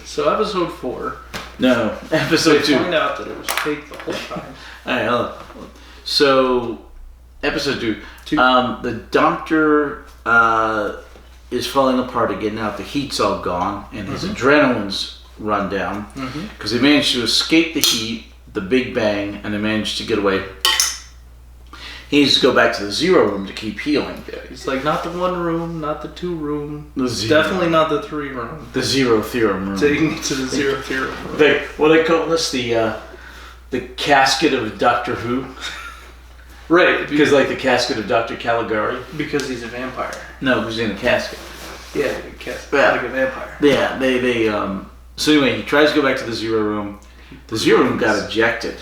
Speaker 1: So episode 4.
Speaker 2: No, episode 2.
Speaker 1: They find out that it was fake the whole time.
Speaker 2: Alright, hold on. So, episode 2.
Speaker 1: Two.
Speaker 2: The Doctor is falling apart again now. The heat's all gone, and his adrenaline's run down. Because they managed to escape the heat, the Big Bang, and they managed to get away. He needs to go back to the 0 room to keep healing.
Speaker 1: Yeah, he's like, not the 1 room, not the 2 room.
Speaker 2: The 0.
Speaker 1: Definitely not the 3 room.
Speaker 2: The 0 theorem room.
Speaker 1: Taking me to the 0 theorem room.
Speaker 2: What do they call this? The casket of Doctor Who?
Speaker 1: Right.
Speaker 2: Because like the casket of Dr. Caligari?
Speaker 1: Because he's a vampire.
Speaker 2: No, because he's in a casket.
Speaker 1: Yeah, like a vampire.
Speaker 2: Yeah, they so anyway, he tries to go back to the 0 room. The 0 room got ejected.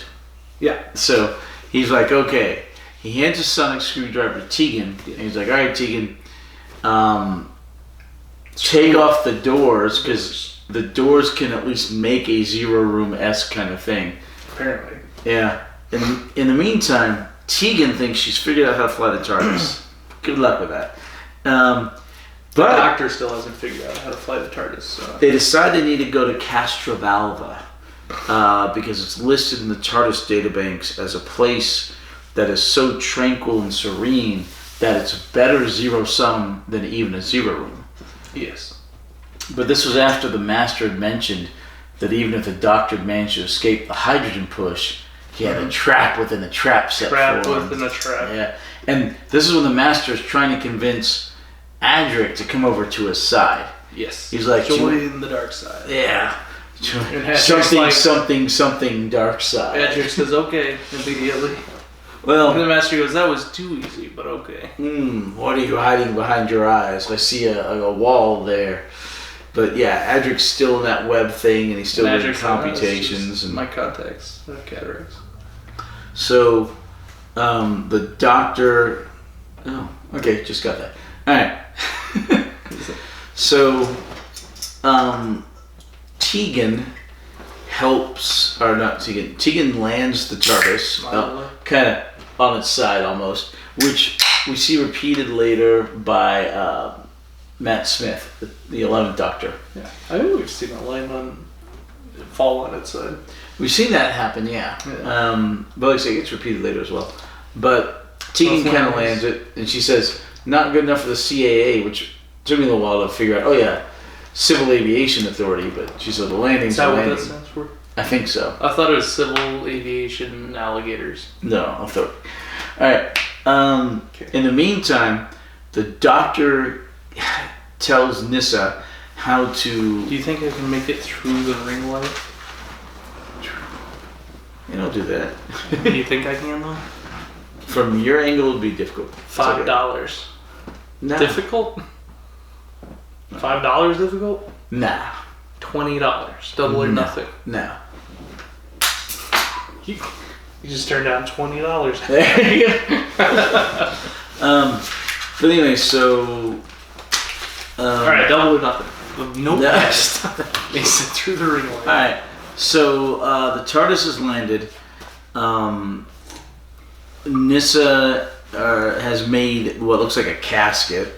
Speaker 1: Yeah.
Speaker 2: So he's like, okay. He hands a sonic screwdriver to Tegan, and he's like, all right, Tegan, take off the doors, because the doors can at least make a 0 room-esque kind of thing.
Speaker 1: Apparently.
Speaker 2: Yeah. In the meantime, Tegan thinks she's figured out how to fly the TARDIS. Good luck with that.
Speaker 1: The
Speaker 2: But
Speaker 1: Doctor still hasn't figured out how to fly the TARDIS. So.
Speaker 2: they decide they need to go to Castrovalva because it's listed in the TARDIS databanks as a place that is so tranquil and serene that it's better 0 sum than even a 0 room.
Speaker 1: Yes.
Speaker 2: But this was after the Master had mentioned that even if the Doctor managed to escape the hydrogen push, he had a trap within a trap set for him.
Speaker 1: Trap within a trap.
Speaker 2: Yeah. And this is when the Master is trying to convince Adric to come over to his side.
Speaker 1: Yes.
Speaker 2: He's like,
Speaker 1: join the dark side.
Speaker 2: Yeah.
Speaker 1: Something,
Speaker 2: something dark side.
Speaker 1: Adric says, okay, immediately.
Speaker 2: Well,
Speaker 1: And the Master goes, that was too easy, but okay.
Speaker 2: What are you hiding behind your eyes? I see a wall there. But yeah, Adric's still in that web thing, and he's still doing computations. And
Speaker 1: my contacts, cataracts.
Speaker 2: so, the Doctor... Oh, okay, just got that. Alright. So, Tegan helps... Or not Tegan. Tegan lands the TARDIS. Kind of on its side, almost. Which we see repeated later by... Matt Smith, the 11th Doctor.
Speaker 1: Yeah, I think we've seen a lineman fall on its side.
Speaker 2: We've seen that happen, yeah. But like I say, it gets repeated later as well. But Tegan kind of lands it, and she says, not good enough for the CAA, which took me a little while to figure out. Oh yeah, Civil Aviation Authority, but she said the landing's
Speaker 1: Is that
Speaker 2: landing.
Speaker 1: what that stands for?
Speaker 2: I think so.
Speaker 1: I thought it was Civil Aviation Alligators.
Speaker 2: No, Authority. Alright, in the meantime, the Doctor tells Nyssa how to...
Speaker 1: Do you think I can make it through the ring light?
Speaker 2: You don't do that.
Speaker 1: Do you think I can though?
Speaker 2: From your angle, it would be difficult.
Speaker 1: $5.
Speaker 2: No.
Speaker 1: Difficult? $5 difficult?
Speaker 2: Nah.
Speaker 1: $20. Double or nothing.
Speaker 2: No.
Speaker 1: You just turned down $20.
Speaker 2: There you go. But anyway, so...
Speaker 1: Alright, double or nothing. No best. Makes it through the ring light.
Speaker 2: Alright, so the TARDIS has landed. Nyssa has made what looks like a casket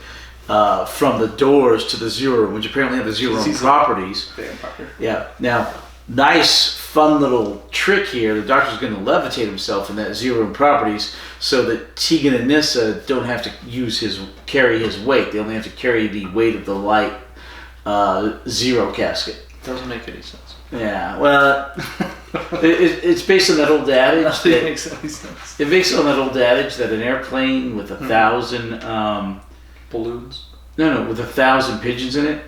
Speaker 2: from the doors to the Zero Room, which apparently have the Zero Room properties.
Speaker 1: Vampire.
Speaker 2: Yeah. Now, nice, fun little trick here. The Doctor's going to levitate himself in that Zero Room properties so that Tegan and Nyssa don't have to carry his weight. They only have to carry the weight of the light Zero casket.
Speaker 1: Doesn't make any sense.
Speaker 2: Yeah, well, it's based on that old adage.
Speaker 1: Nothing makes any sense.
Speaker 2: It's based on that old adage that an airplane with 1,000
Speaker 1: balloons.
Speaker 2: No, with 1,000 pigeons in it.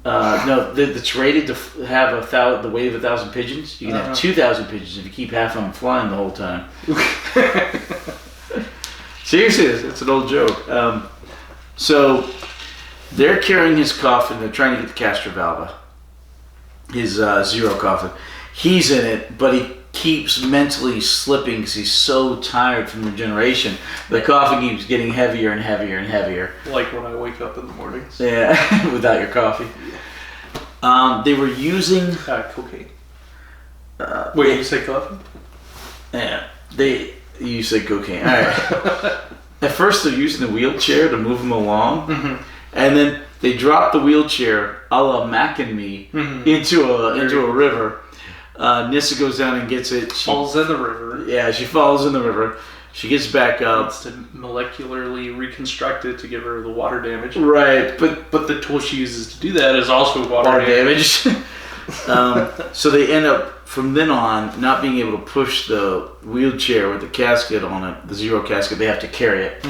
Speaker 2: No, that's rated to have the weight of 1,000 pigeons. You can have 2,000 pigeons if you keep half of them flying the whole time. Seriously, it's an old joke. So they're carrying his coffin. They're trying to get the Castrovalva, his Zero coffin. He's in it, but he keeps mentally slipping because he's so tired from regeneration. The coffin keeps getting heavier and heavier and heavier.
Speaker 1: Like when I wake up in the mornings.
Speaker 2: Yeah, without your coffee. They were using
Speaker 1: cocaine. Wait, you say coffee?
Speaker 2: Yeah, you said cocaine. All right. At first, they're using the wheelchair to move him along, and then they drop the wheelchair, a la Mac and Me, into a river. Nyssa goes down and gets it. She
Speaker 1: falls in the river.
Speaker 2: Yeah, she falls in the river. She gets back up.
Speaker 1: It's to molecularly reconstruct it to give her the water damage.
Speaker 2: Right,
Speaker 1: but the tool she uses to do that is also water damage.
Speaker 2: So they end up, from then on, not being able to push the wheelchair with the casket on it, the Zero casket. They have to carry it.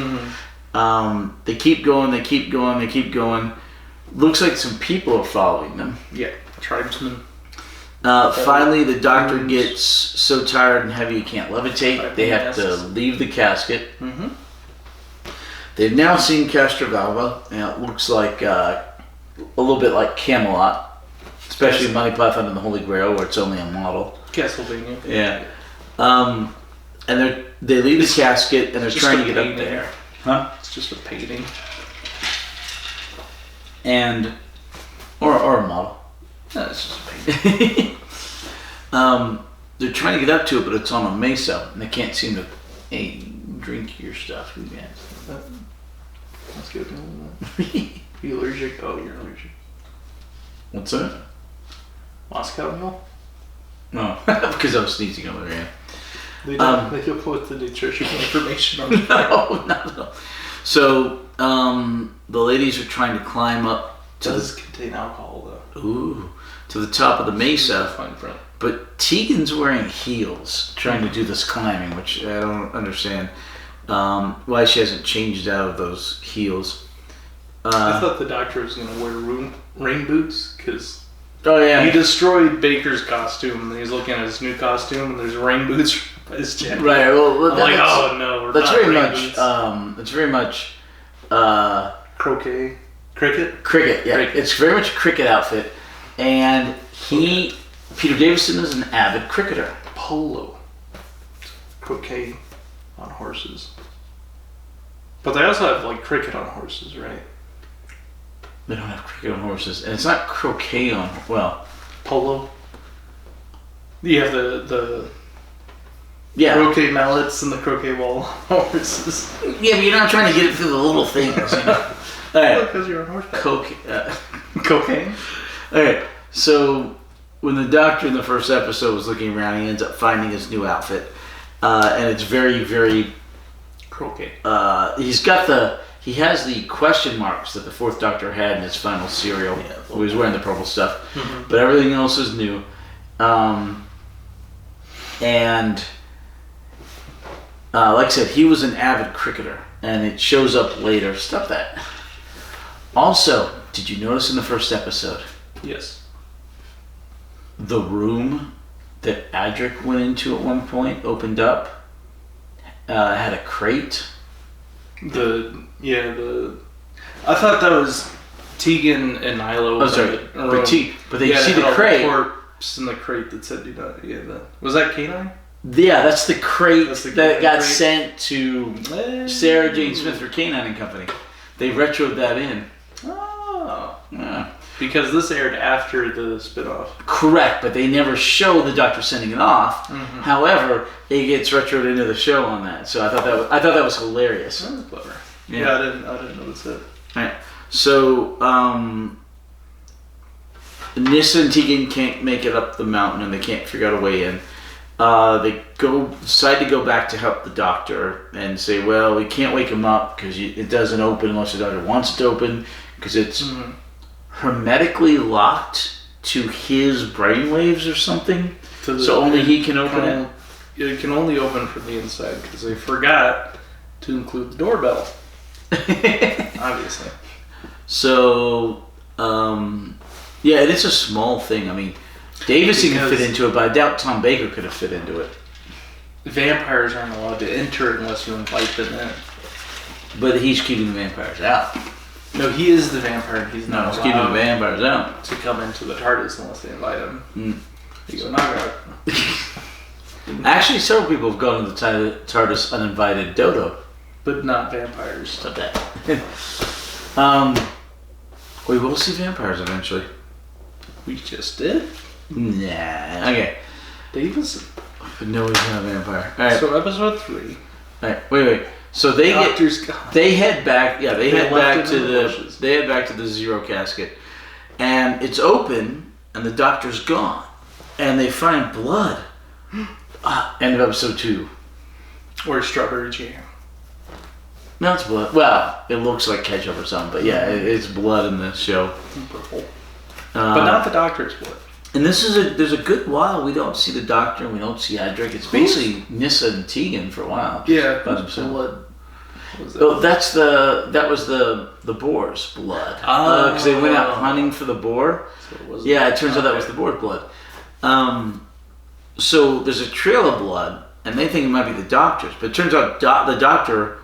Speaker 2: They keep going, they keep going, they keep going. Looks like some people are following them.
Speaker 1: Yeah, tribesmen.
Speaker 2: Finally, the Doctor gets so tired and heavy he can't levitate. They have to leave the casket. They've now seen Castrovalva, and it looks like a little bit like Camelot, especially Monty Python and the Holy Grail, where it's only a model.
Speaker 1: Castlevania.
Speaker 2: Yeah. And they leave the casket, and they're trying to get up there. Huh?
Speaker 1: It's just a painting.
Speaker 2: And or a model.
Speaker 1: No, it's just a painting.
Speaker 2: They're trying to get up to it, but it's on a mesa, and they can't seem to. Hey, drink your stuff, you guys.
Speaker 1: Let's get it. You allergic? Oh, you're allergic.
Speaker 2: What's that?
Speaker 1: Moscow Mule?
Speaker 2: No, because I was sneezing over here.
Speaker 1: They don't put the nutritional information on the
Speaker 2: No. So, the ladies are trying to climb up to
Speaker 1: does contain alcohol though.
Speaker 2: Ooh, to the top of the mesa.
Speaker 1: Fine print.
Speaker 2: But Tegan's wearing heels trying to do this climbing, which I don't understand why she hasn't changed out of those heels.
Speaker 1: I thought the Doctor was going to wear rain boots because
Speaker 2: he
Speaker 1: destroyed Baker's costume and he's looking at his new costume and there's rain boots by his jacket.
Speaker 2: Right. Well,
Speaker 1: I'm like, oh no,
Speaker 2: that's very much.
Speaker 1: Croquet. Cricket.
Speaker 2: Yeah, cricket. It's very much a cricket outfit, and Peter Davison is an avid cricketer.
Speaker 1: Polo. Croquet on horses. But they also have like cricket on horses, right?
Speaker 2: They don't have cricket on horses, and it's not croquet on
Speaker 1: polo. You have the
Speaker 2: yeah
Speaker 1: croquet mallets and the croquet ball horses.
Speaker 2: Yeah, but you're not trying to get it through the little things, you know. All right.
Speaker 1: Because you're on horseback.
Speaker 2: Cocaine. All right. So when the doctor in the first episode was looking around, he ends up finding his new outfit, and it's very, very.
Speaker 1: Croquet.
Speaker 2: He has the question marks that the fourth Doctor had in his final serial. Yeah, he was wearing the purple stuff, but everything else is new. And like I said, he was an avid cricketer, and it shows up later. Stop that. Also, did you notice in the first episode?
Speaker 1: Yes.
Speaker 2: The room that Adric went into at one point opened up, had a crate.
Speaker 1: I thought that was Tegan and Nilo.
Speaker 2: Oh, sorry. But you see the crate.
Speaker 1: Corpse in the crate that said, "Do not." Yeah, was that K9?
Speaker 2: Yeah, that's the crate that got sent to Sarah Jane Smith for K9 and Company. They retroed that in.
Speaker 1: Oh.
Speaker 2: Yeah.
Speaker 1: Because this aired after the spinoff.
Speaker 2: Correct, but they never show the Doctor sending it off. Mm-hmm. However, it gets retroed into the show on that. So I thought that was hilarious.
Speaker 1: That was clever. Yeah, I didn't notice it.
Speaker 2: All right. So Nyssa and Tegan can't make it up the mountain, and they can't figure out a way in. They decide to go back to help the Doctor and say, well, we can't wake him up because it doesn't open unless the Doctor wants it to open, because it's hermetically locked to his brainwaves or something. So only he can open it?
Speaker 1: It can only open from the inside because they forgot to include the doorbell. Obviously.
Speaker 2: So, yeah, it is a small thing. I mean, Davison can fit into it, but I doubt Tom Baker could have fit into it.
Speaker 1: Vampires aren't allowed to enter unless you invite them in.
Speaker 2: But he's keeping the vampires out.
Speaker 1: No, he is the vampire. He's not
Speaker 2: keeping the vampires out.
Speaker 1: To come into the TARDIS unless they invite him. You go, knock out.
Speaker 2: Actually, several people have gone to the TARDIS uninvited, Dodo.
Speaker 1: But not vampires.
Speaker 2: Stop that. We will see vampires eventually.
Speaker 1: We just did?
Speaker 2: Nah. Okay.
Speaker 1: Davison.
Speaker 2: No, he's not a vampire. All right.
Speaker 1: So episode 3.
Speaker 2: All right. Wait. So they head back. Yeah, they head back to the Zero casket, and it's open, and the Doctor's gone, and they find blood. End of episode 2.
Speaker 1: Or strawberry jam.
Speaker 2: No, it's blood. Well, it looks like ketchup or something, but yeah, it's blood in the show.
Speaker 1: Purple. But not the Doctor's blood. And
Speaker 2: there's a good while we don't see the Doctor and we don't see Adric. It's basically Nyssa and Tegan for a while.
Speaker 1: Yeah, blood.
Speaker 2: Oh, that was the boar's blood. Because they went out hunting for the boar. So it turns out that was the boar's blood. So there's a trail of blood, and they think it might be the Doctor's, but it turns out the Doctor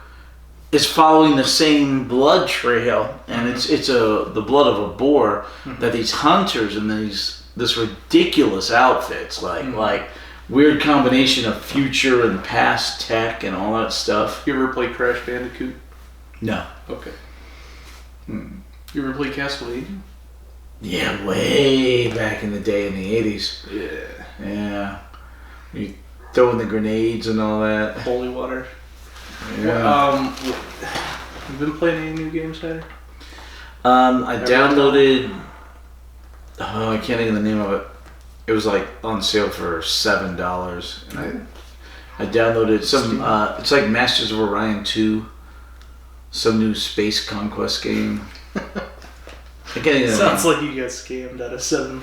Speaker 2: is following the same blood trail, and it's the blood of a boar that these hunters and this ridiculous outfits like weird combination of future and past tech and all that stuff.
Speaker 1: You ever play Crash Bandicoot?
Speaker 2: No.
Speaker 1: Okay. You ever play Castrovalva?
Speaker 2: Yeah, way back in the day in the 80s.
Speaker 1: Yeah.
Speaker 2: You throwing the grenades and all that.
Speaker 1: Holy water.
Speaker 2: Yeah.
Speaker 1: You been playing any new games, Heather?
Speaker 2: I downloaded. I can't think of the name of it. It was like on sale for $7, and I downloaded some. It's like Masters of Orion 2, some new space conquest game.
Speaker 1: Sounds like you got scammed out of $7.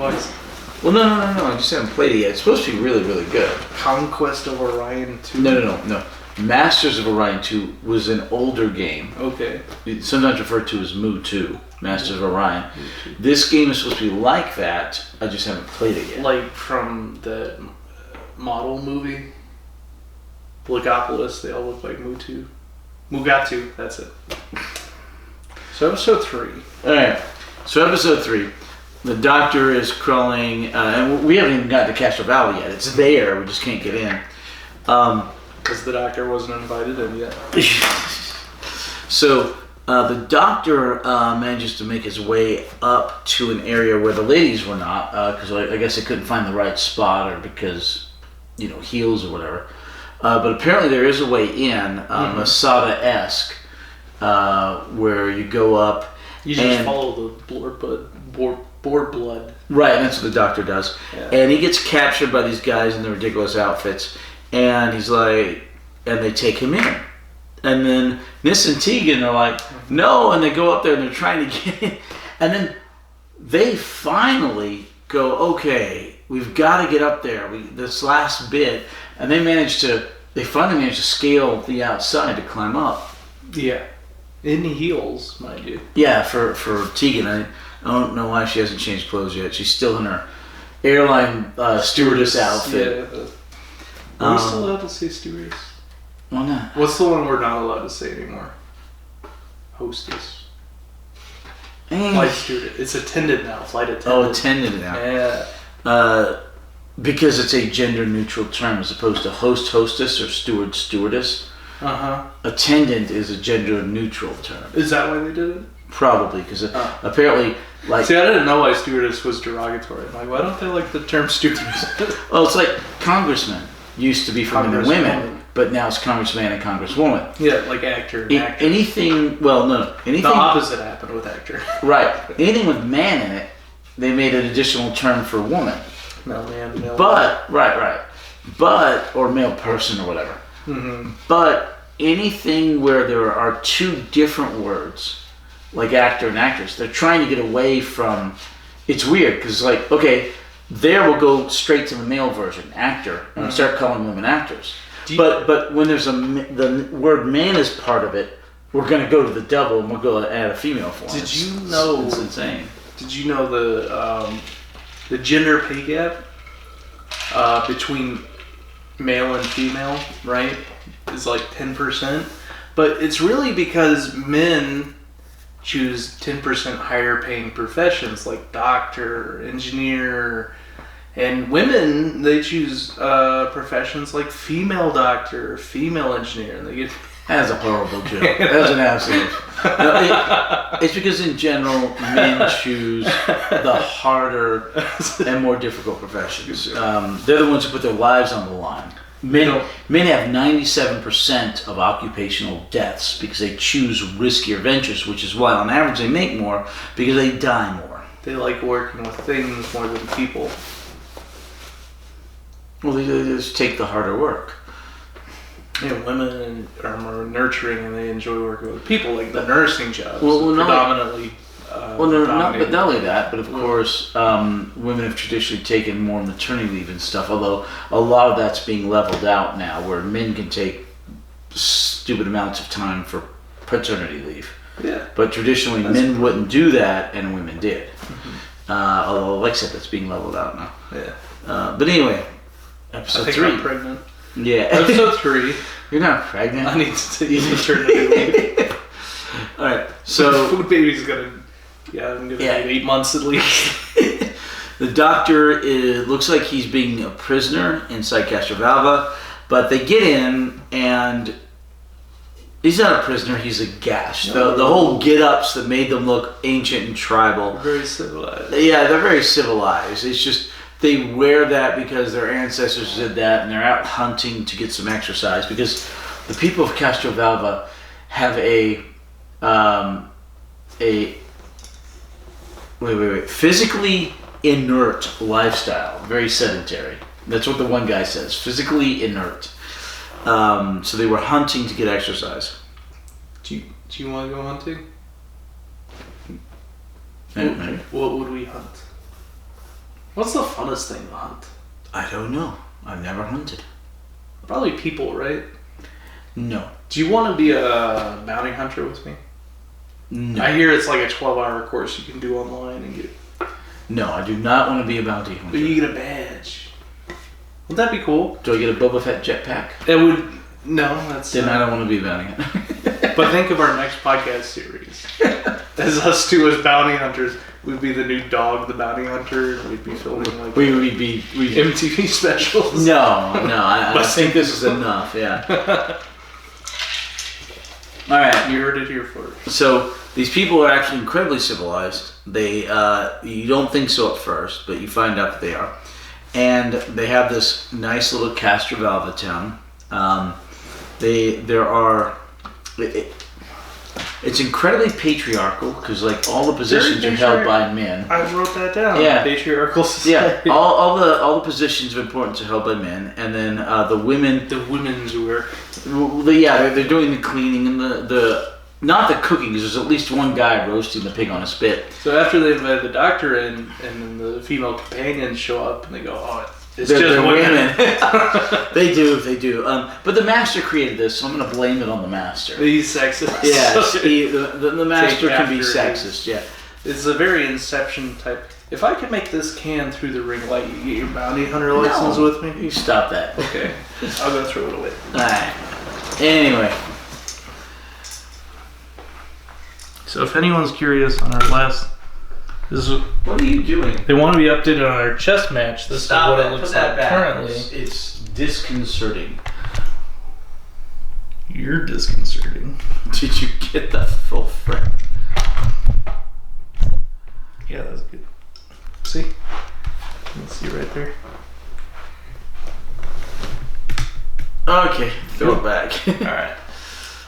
Speaker 2: Well, no. I just haven't played it yet. It's supposed to be really, really good.
Speaker 1: Conquest of Orion 2?
Speaker 2: No. Masters of Orion 2 was an older game.
Speaker 1: Okay.
Speaker 2: It's sometimes referred to as Mu 2, Masters of Orion. This game is supposed to be like that. I just haven't played it yet.
Speaker 1: Like from the model movie? Blegopolis, they all look like Mu 2. Mugatu, that's it. So episode 3.
Speaker 2: Alright. So episode 3. The Doctor is crawling, and we haven't even got to Castrovalva yet. It's there, we just can't get in.
Speaker 1: Because the Doctor wasn't invited in yet.
Speaker 2: So the Doctor manages to make his way up to an area where the ladies were not, because I guess they couldn't find the right spot, or because, heels or whatever. But apparently there is a way in, Masada-esque, where you go up,
Speaker 1: You just follow the boar blood.
Speaker 2: Right, that's what the doctor does.
Speaker 1: Yeah.
Speaker 2: And he gets captured by these guys in their ridiculous outfits. And he's like, and they take him in. And then Nis and Tegan are like, no, and they go up there and they're trying to get in. And then they finally go, okay, we've got to get up there. This last bit. And they finally manage to scale the outside to climb up.
Speaker 1: Yeah. In heels, mind you.
Speaker 2: Yeah, for Tegan. I don't know why she hasn't changed clothes yet. She's still in her airline stewardess outfit.
Speaker 1: Yeah. Are we still allowed to say stewardess?
Speaker 2: Why not?
Speaker 1: What's the one we're not allowed to say anymore? Hostess. Flight stewardess. It's attendant now. Flight attendant.
Speaker 2: Oh, attendant now.
Speaker 1: Yeah.
Speaker 2: Because it's a gender-neutral term as opposed to host, hostess, or steward, stewardess.
Speaker 1: Uh-huh.
Speaker 2: Attendant is a gender-neutral term.
Speaker 1: Is that why they did it?
Speaker 2: Probably, because apparently, like...
Speaker 1: See, I didn't know why stewardess was derogatory. I'm like, why don't they like the term stewardess?
Speaker 2: Well, it's like congressman used to be for men and women, but now it's congressman and congresswoman.
Speaker 1: Yeah, like actor and actor.
Speaker 2: Anything, well, no. Anything,
Speaker 1: the opposite happened with actor.
Speaker 2: Right. Anything with man in it, they made an additional term for woman.
Speaker 1: No, man, male.
Speaker 2: But, right. But, or male person or whatever.
Speaker 1: Mm-hmm.
Speaker 2: But anything where there are two different words, like actor and actress, they're trying to get away from. It's weird because, like, okay, there we'll go straight to the male version, actor, and start calling women actors. But when there's the word man is part of it, we're going to go to the double and we'll go add a female form.
Speaker 1: Did you know?
Speaker 2: It's insane.
Speaker 1: Did you know the gender pay gap between male and female, right, is like 10%, but it's really because men choose 10% higher paying professions like doctor, engineer, and women, they choose professions like female doctor, female engineer, and they get...
Speaker 2: That's a horrible joke. That's an absolute... No, it's because in general, men choose the harder and more difficult professions. They're the ones who put their lives on the line. Men have 97% of occupational deaths because they choose riskier ventures, which is why on average they make more, because they die more.
Speaker 1: They like working with things more than people.
Speaker 2: Well, they just take the harder work.
Speaker 1: Yeah, women are more nurturing and they enjoy working with people, like the nursing jobs.
Speaker 2: Predominantly.
Speaker 1: But
Speaker 2: not only that, but of course, women have traditionally taken more maternity leave and stuff, although a lot of that's being leveled out now, where men can take stupid amounts of time for paternity leave.
Speaker 1: Yeah.
Speaker 2: But traditionally, men wouldn't do that, and women did. Mm-hmm. Although, like I said, that's being leveled out now.
Speaker 1: Yeah.
Speaker 2: But anyway, episode 3.
Speaker 1: I'm pregnant.
Speaker 2: Yeah.
Speaker 1: Episode 3.
Speaker 2: You're not pregnant.
Speaker 1: I need to use maternity leave.
Speaker 2: Alright, so...
Speaker 1: Food baby's gonna... Yeah, I'm gonna need 8 months at least.
Speaker 2: The doctor looks like he's being a prisoner inside Castrovalva, but they get in and he's not a prisoner, he's a gash. The whole get-ups that made them look ancient and tribal.
Speaker 1: Very civilized.
Speaker 2: Yeah, they're very civilized. It's just they wear that because their ancestors did that and they're out hunting to get some exercise because the people of Castrovalva have a physically inert lifestyle, very sedentary. That's what the one guy says, physically inert. So they were hunting to get exercise.
Speaker 1: Do you want to go hunting?
Speaker 2: Yeah,
Speaker 1: what would we hunt? What's the funnest thing to hunt?
Speaker 2: I don't know. I've never hunted.
Speaker 1: Probably people, right?
Speaker 2: No.
Speaker 1: Do you want to be a bounty hunter with me?
Speaker 2: No.
Speaker 1: I hear it's like a 12-hour course you can do online and get...
Speaker 2: No, I do not want to be a bounty hunter.
Speaker 1: But you get a badge. Would that be cool?
Speaker 2: Do I get a Boba Fett jetpack?
Speaker 1: It would... No, that's...
Speaker 2: Then I don't want to be a bounty hunter.
Speaker 1: But think of our next podcast series. As us two as bounty hunters, we'd be the new Dog, the Bounty Hunter. We'd be filming like...
Speaker 2: We'd be
Speaker 1: MTV specials.
Speaker 2: No, I think this is enough, yeah. All right,
Speaker 1: you heard it here first.
Speaker 2: So these people are actually incredibly civilized. They, you don't think so at first, but you find out that they are. And they have this nice little Castrovalva town. It's incredibly patriarchal because like all the positions are held by men.
Speaker 1: I wrote that down.
Speaker 2: Yeah.
Speaker 1: Patriarchal society.
Speaker 2: Yeah, all the positions of importance are held by men, and then the women.
Speaker 1: The women's work.
Speaker 2: They're doing the cleaning and the not the cooking because there's at least one guy roasting the pig on a spit.
Speaker 1: So after they invite the doctor in, and then the female companions show up, and they go, "Oh, it's
Speaker 2: they're
Speaker 1: just women."
Speaker 2: They do. But the master created this, so I'm going to blame it on the master.
Speaker 1: He's sexist.
Speaker 2: Yes, the master can be sexist. Yeah,
Speaker 1: it's a very Inception type. If I could make this can through the ring light, you get your bounty hunter license with me?
Speaker 2: You stop that.
Speaker 1: Okay, I'll go throw it away.
Speaker 2: Alright. Anyway.
Speaker 1: So if anyone's curious on our last...
Speaker 2: What are you doing?
Speaker 1: They want to be updated on our chess match. This is what it looks like currently.
Speaker 2: It's disconcerting.
Speaker 1: You're disconcerting.
Speaker 2: Did you get the full frame?
Speaker 1: Yeah, that's good. See? You can see right there.
Speaker 2: Okay, throw it back.
Speaker 1: Alright.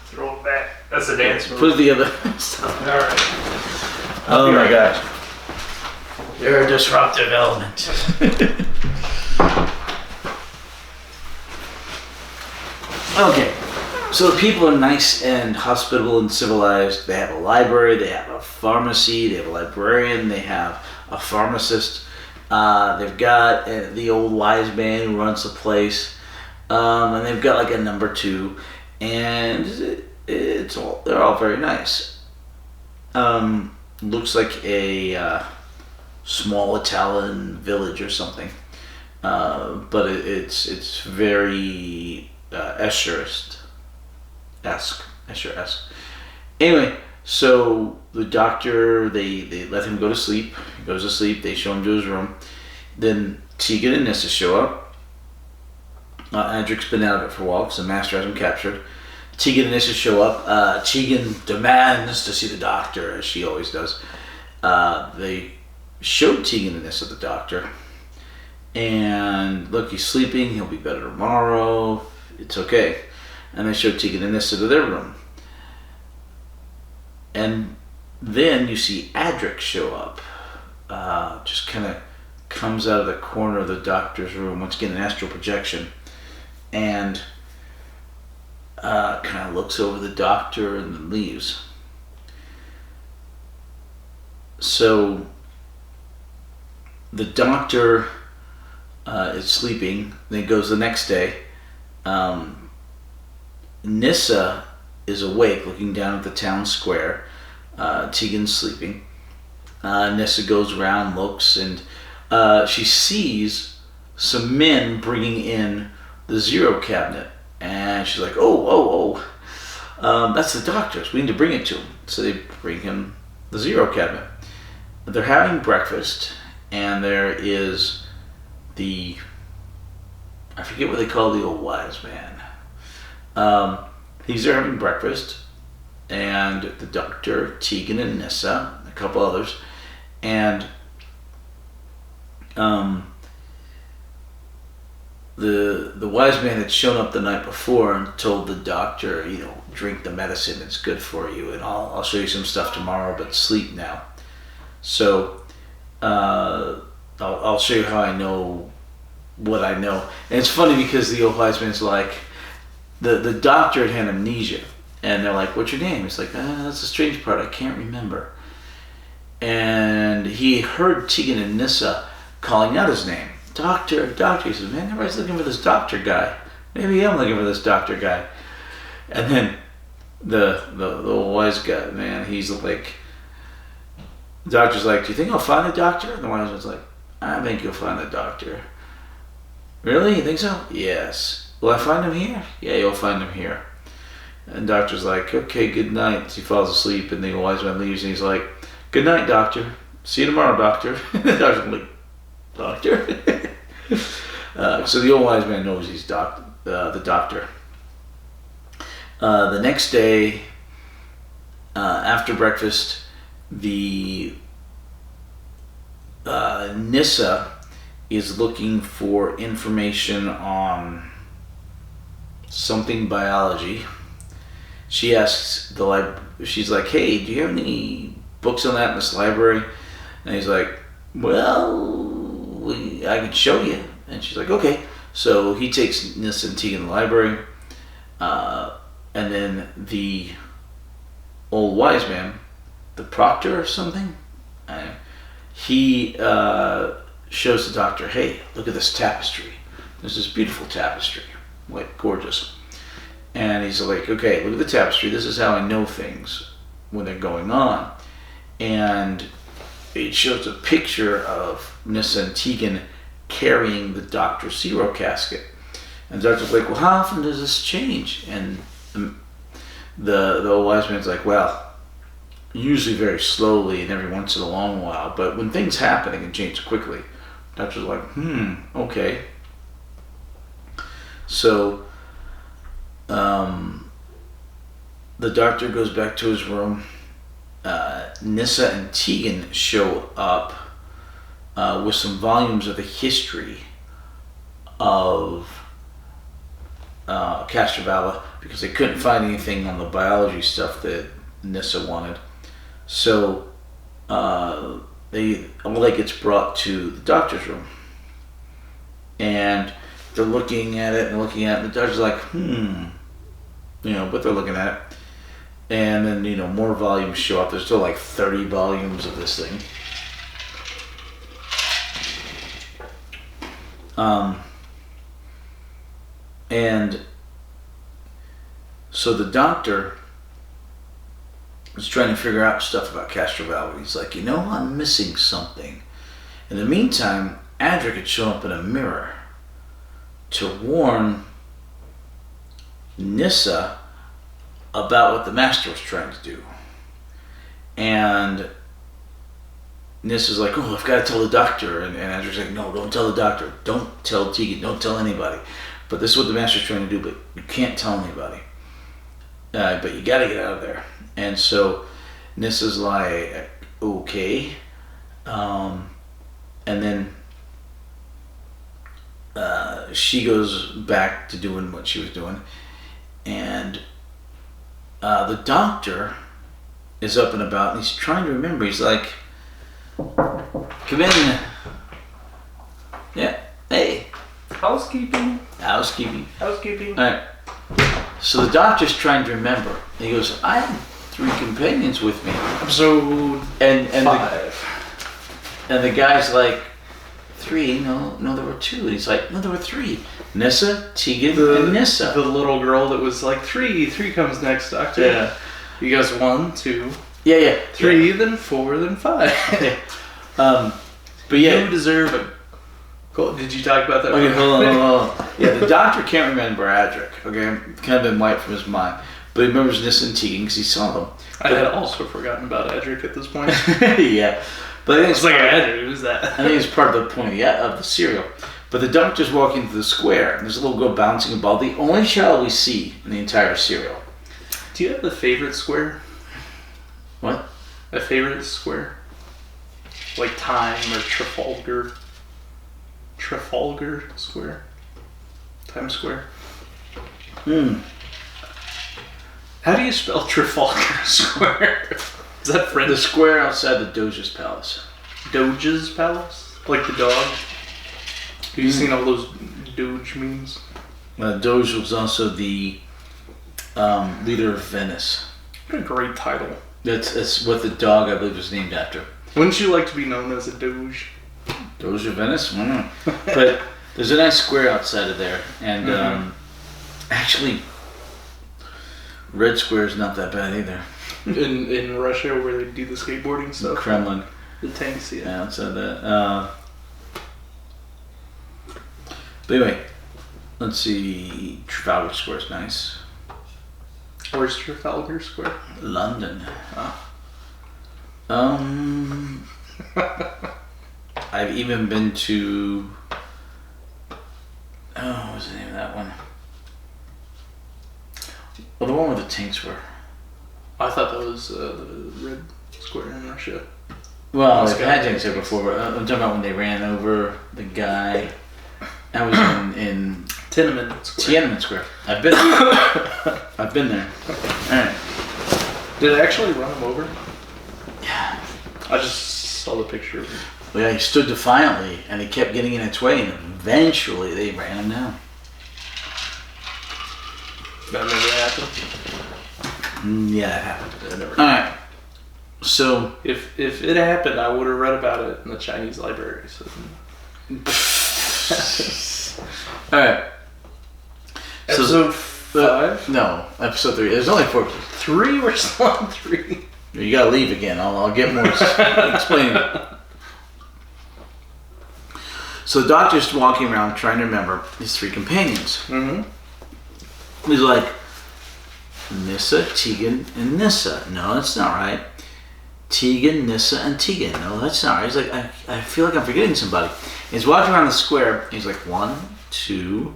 Speaker 1: Throw it back. That's a dance move.
Speaker 2: Put the other stuff.
Speaker 1: Alright.
Speaker 2: Oh my gosh. You're a disruptive element. Okay. So people are nice and hospitable and civilized. They have a library, they have a pharmacy, they have a librarian, they have a pharmacist. They've got the old wise man who runs the place. And they've got like a number 2. And they're all very nice. Looks like a small Italian village or something. But it's very Escher-esque. Anyway, so the doctor, they let him go to sleep. He goes to sleep. They show him to his room. Then Tegan and Nissa show up. Adric's been out of it for a while because the master has him captured. Tegan and Nissa show up. Tegan demands to see the doctor, as she always does. They showed Tegan and Nissa the doctor. And look, he's sleeping. He'll be better tomorrow. It's okay. And they showed Tegan and Nissa to their room. And then you see Adric show up. Just kind of comes out of the corner of the doctor's room. Once again, an astral projection. And kind of looks over the doctor and then leaves. So the doctor is sleeping. Then goes the next day. Nissa is awake, looking down at the town square. Tegan's sleeping. Nissa goes around, looks, and she sees some men bringing in the zero cabinet. And she's like, oh, that's the doctor's. We need to bring it to him. So they bring him the zero cabinet. They're having breakfast, and there is I forget what they call the old wise man. He's there having breakfast, and the doctor, Tegan and Nissa, a couple others, and the wise man had shown up the night before and told the doctor, drink the medicine, it's good for you, and I'll show you some stuff tomorrow, but sleep now. So I'll show you how I know what I know. And it's funny because the old wise man's like, the doctor had amnesia, and they're like, what's your name? He's like, that's the strange part, I can't remember. And he heard Tegan and Nissa calling out his name. Doctor. He says, man, everybody's looking for this doctor guy. Maybe I'm looking for this doctor guy. And then the wise guy, man, he's like, the doctor's like, do you think I'll find the doctor? And the wise man's like, I think you'll find the doctor. Really? You think so? Yes. Will I find him here? Yeah, you'll find him here. And the doctor's like, okay, good night. So he falls asleep, and the wise man leaves, and he's like, good night, doctor. See you tomorrow, doctor. The doctor's like, doctor? So the old wise man knows he's the doctor. The next day, after breakfast, the Nissa is looking for information on something biology, she asks she's like, hey, do you have any books on that in this library? And he's like, well, I can show you. And she's like, okay. So he takes Nissa and Tegan to the library. And then the old wise man, the proctor or something, he shows the doctor, hey, look at this tapestry. There's this beautiful tapestry, like gorgeous. And he's like, okay, look at the tapestry. This is how I know things when they're going on. And it shows a picture of Nissa and Tegan carrying the doctor's zero casket. And the doctor's like, well, how often does this change? And the old wise man's like, well, usually very slowly and every once in a long while. But when things happen, it can change quickly. The doctor's like, okay. So the doctor goes back to his room. Nissa and Tegan show up with some volumes of the history of Castrovalva because they couldn't find anything on the biology stuff that Nissa wanted. So all that gets brought to the doctor's room. And they're looking at it and looking at it, and the doctor's like, but they're looking at it. And then, more volumes show up. There's still like 30 volumes of this thing. And so the doctor is trying to figure out stuff about Castrovalva. He's like, I'm missing something. In the meantime, Adric had shown up in a mirror to warn Nissa about what the master was trying to do. And Nissa's like, oh, I've got to tell the doctor. And Adric's like, no, don't tell the doctor. Don't tell Tegan. Don't tell anybody. But this is what the master's trying to do, but you can't tell anybody. But you got to get out of there. And so Nissa's like, okay. And then she goes back to doing what she was doing. And the doctor is up and about, and he's trying to remember. He's like, come in. Yeah, hey.
Speaker 1: Housekeeping.
Speaker 2: All right. So the doctor's trying to remember. He goes, I had 3 companions with me.
Speaker 1: Episode
Speaker 2: and
Speaker 1: 5.
Speaker 2: And the guy's like, 3? No, there were 2. And he's like, no, there were 3. Nissa, Tegan, and Nissa.
Speaker 1: The little girl that was like, 3 comes next, doctor.
Speaker 2: Yeah.
Speaker 1: You guys 1, 2.
Speaker 2: Yeah.
Speaker 1: 3, then 4, then 5.
Speaker 2: But yeah.
Speaker 1: You deserve it. Cool. Did you talk about that?
Speaker 2: Okay, hold on. Yeah, the doctor can't remember Adric. Okay, kind of been wiped from his mind, but he remembers Nissa and Tegan because he saw them.
Speaker 1: I had also forgotten about Adric at this point.
Speaker 2: Yeah, but I think it's
Speaker 1: like Adric. Who's that?
Speaker 2: I think it's part of the point of the serial. But the doctor's walking through the square, and there's a little girl bouncing a ball. The only child we see in the entire serial.
Speaker 1: Do you have a favorite square?
Speaker 2: What?
Speaker 1: A favorite square? Like Time or Trafalgar Square? Times Square? How do you spell Trafalgar Square? Is that French?
Speaker 2: The square outside the Doge's palace.
Speaker 1: Doge's palace? Like the dog? Have you seen all those Doge memes?
Speaker 2: Doge was also the leader of Venice.
Speaker 1: What a great title.
Speaker 2: That's what the dog, I believe, was named after.
Speaker 1: Wouldn't you like to be known as a Doge?
Speaker 2: Doge of Venice? I don't know. But there's a nice square outside of there. And actually, Red Square is not that bad either.
Speaker 1: In Russia, where they do the skateboarding stuff?
Speaker 2: The Kremlin.
Speaker 1: The tanks, yeah.
Speaker 2: Outside that. But anyway, let's see. Trafalgar Square is nice.
Speaker 1: Where's Trafalgar Square?
Speaker 2: London. I've even been to. Oh, what was the name of that one? Well, the one where the tanks were.
Speaker 1: I thought that was the Red Square in Russia.
Speaker 2: Well, they've had tanks there before, but I'm talking about when they ran over the guy. That was in
Speaker 1: Tiananmen Square.
Speaker 2: Tiananmen Square. I've been there. I've been there. All right.
Speaker 1: Did it actually run him over?
Speaker 2: Yeah.
Speaker 1: I just saw the picture of him.
Speaker 2: Well, yeah, he stood defiantly, and he kept getting in its way, and eventually they ran him down.
Speaker 1: That never happened.
Speaker 2: Yeah, it happened.
Speaker 1: That never
Speaker 2: All right. So
Speaker 1: If it happened, I would have read about it in the Chinese library. So.
Speaker 2: all right.
Speaker 1: Episode 5?
Speaker 2: No, episode 3. There's only 4 episodes.
Speaker 1: 3? We're still on 3.
Speaker 2: You gotta leave again. I'll get more explaining. So the doctor's walking around trying to remember his 3 companions.
Speaker 1: Mm-hmm.
Speaker 2: He's like, Nissa, Tegan, and Nissa. No, that's not right. Tegan, Nissa, and Tegan. No, that's not right. He's like, I feel like I'm forgetting somebody. He's walking around the square. And he's like, 1, 2,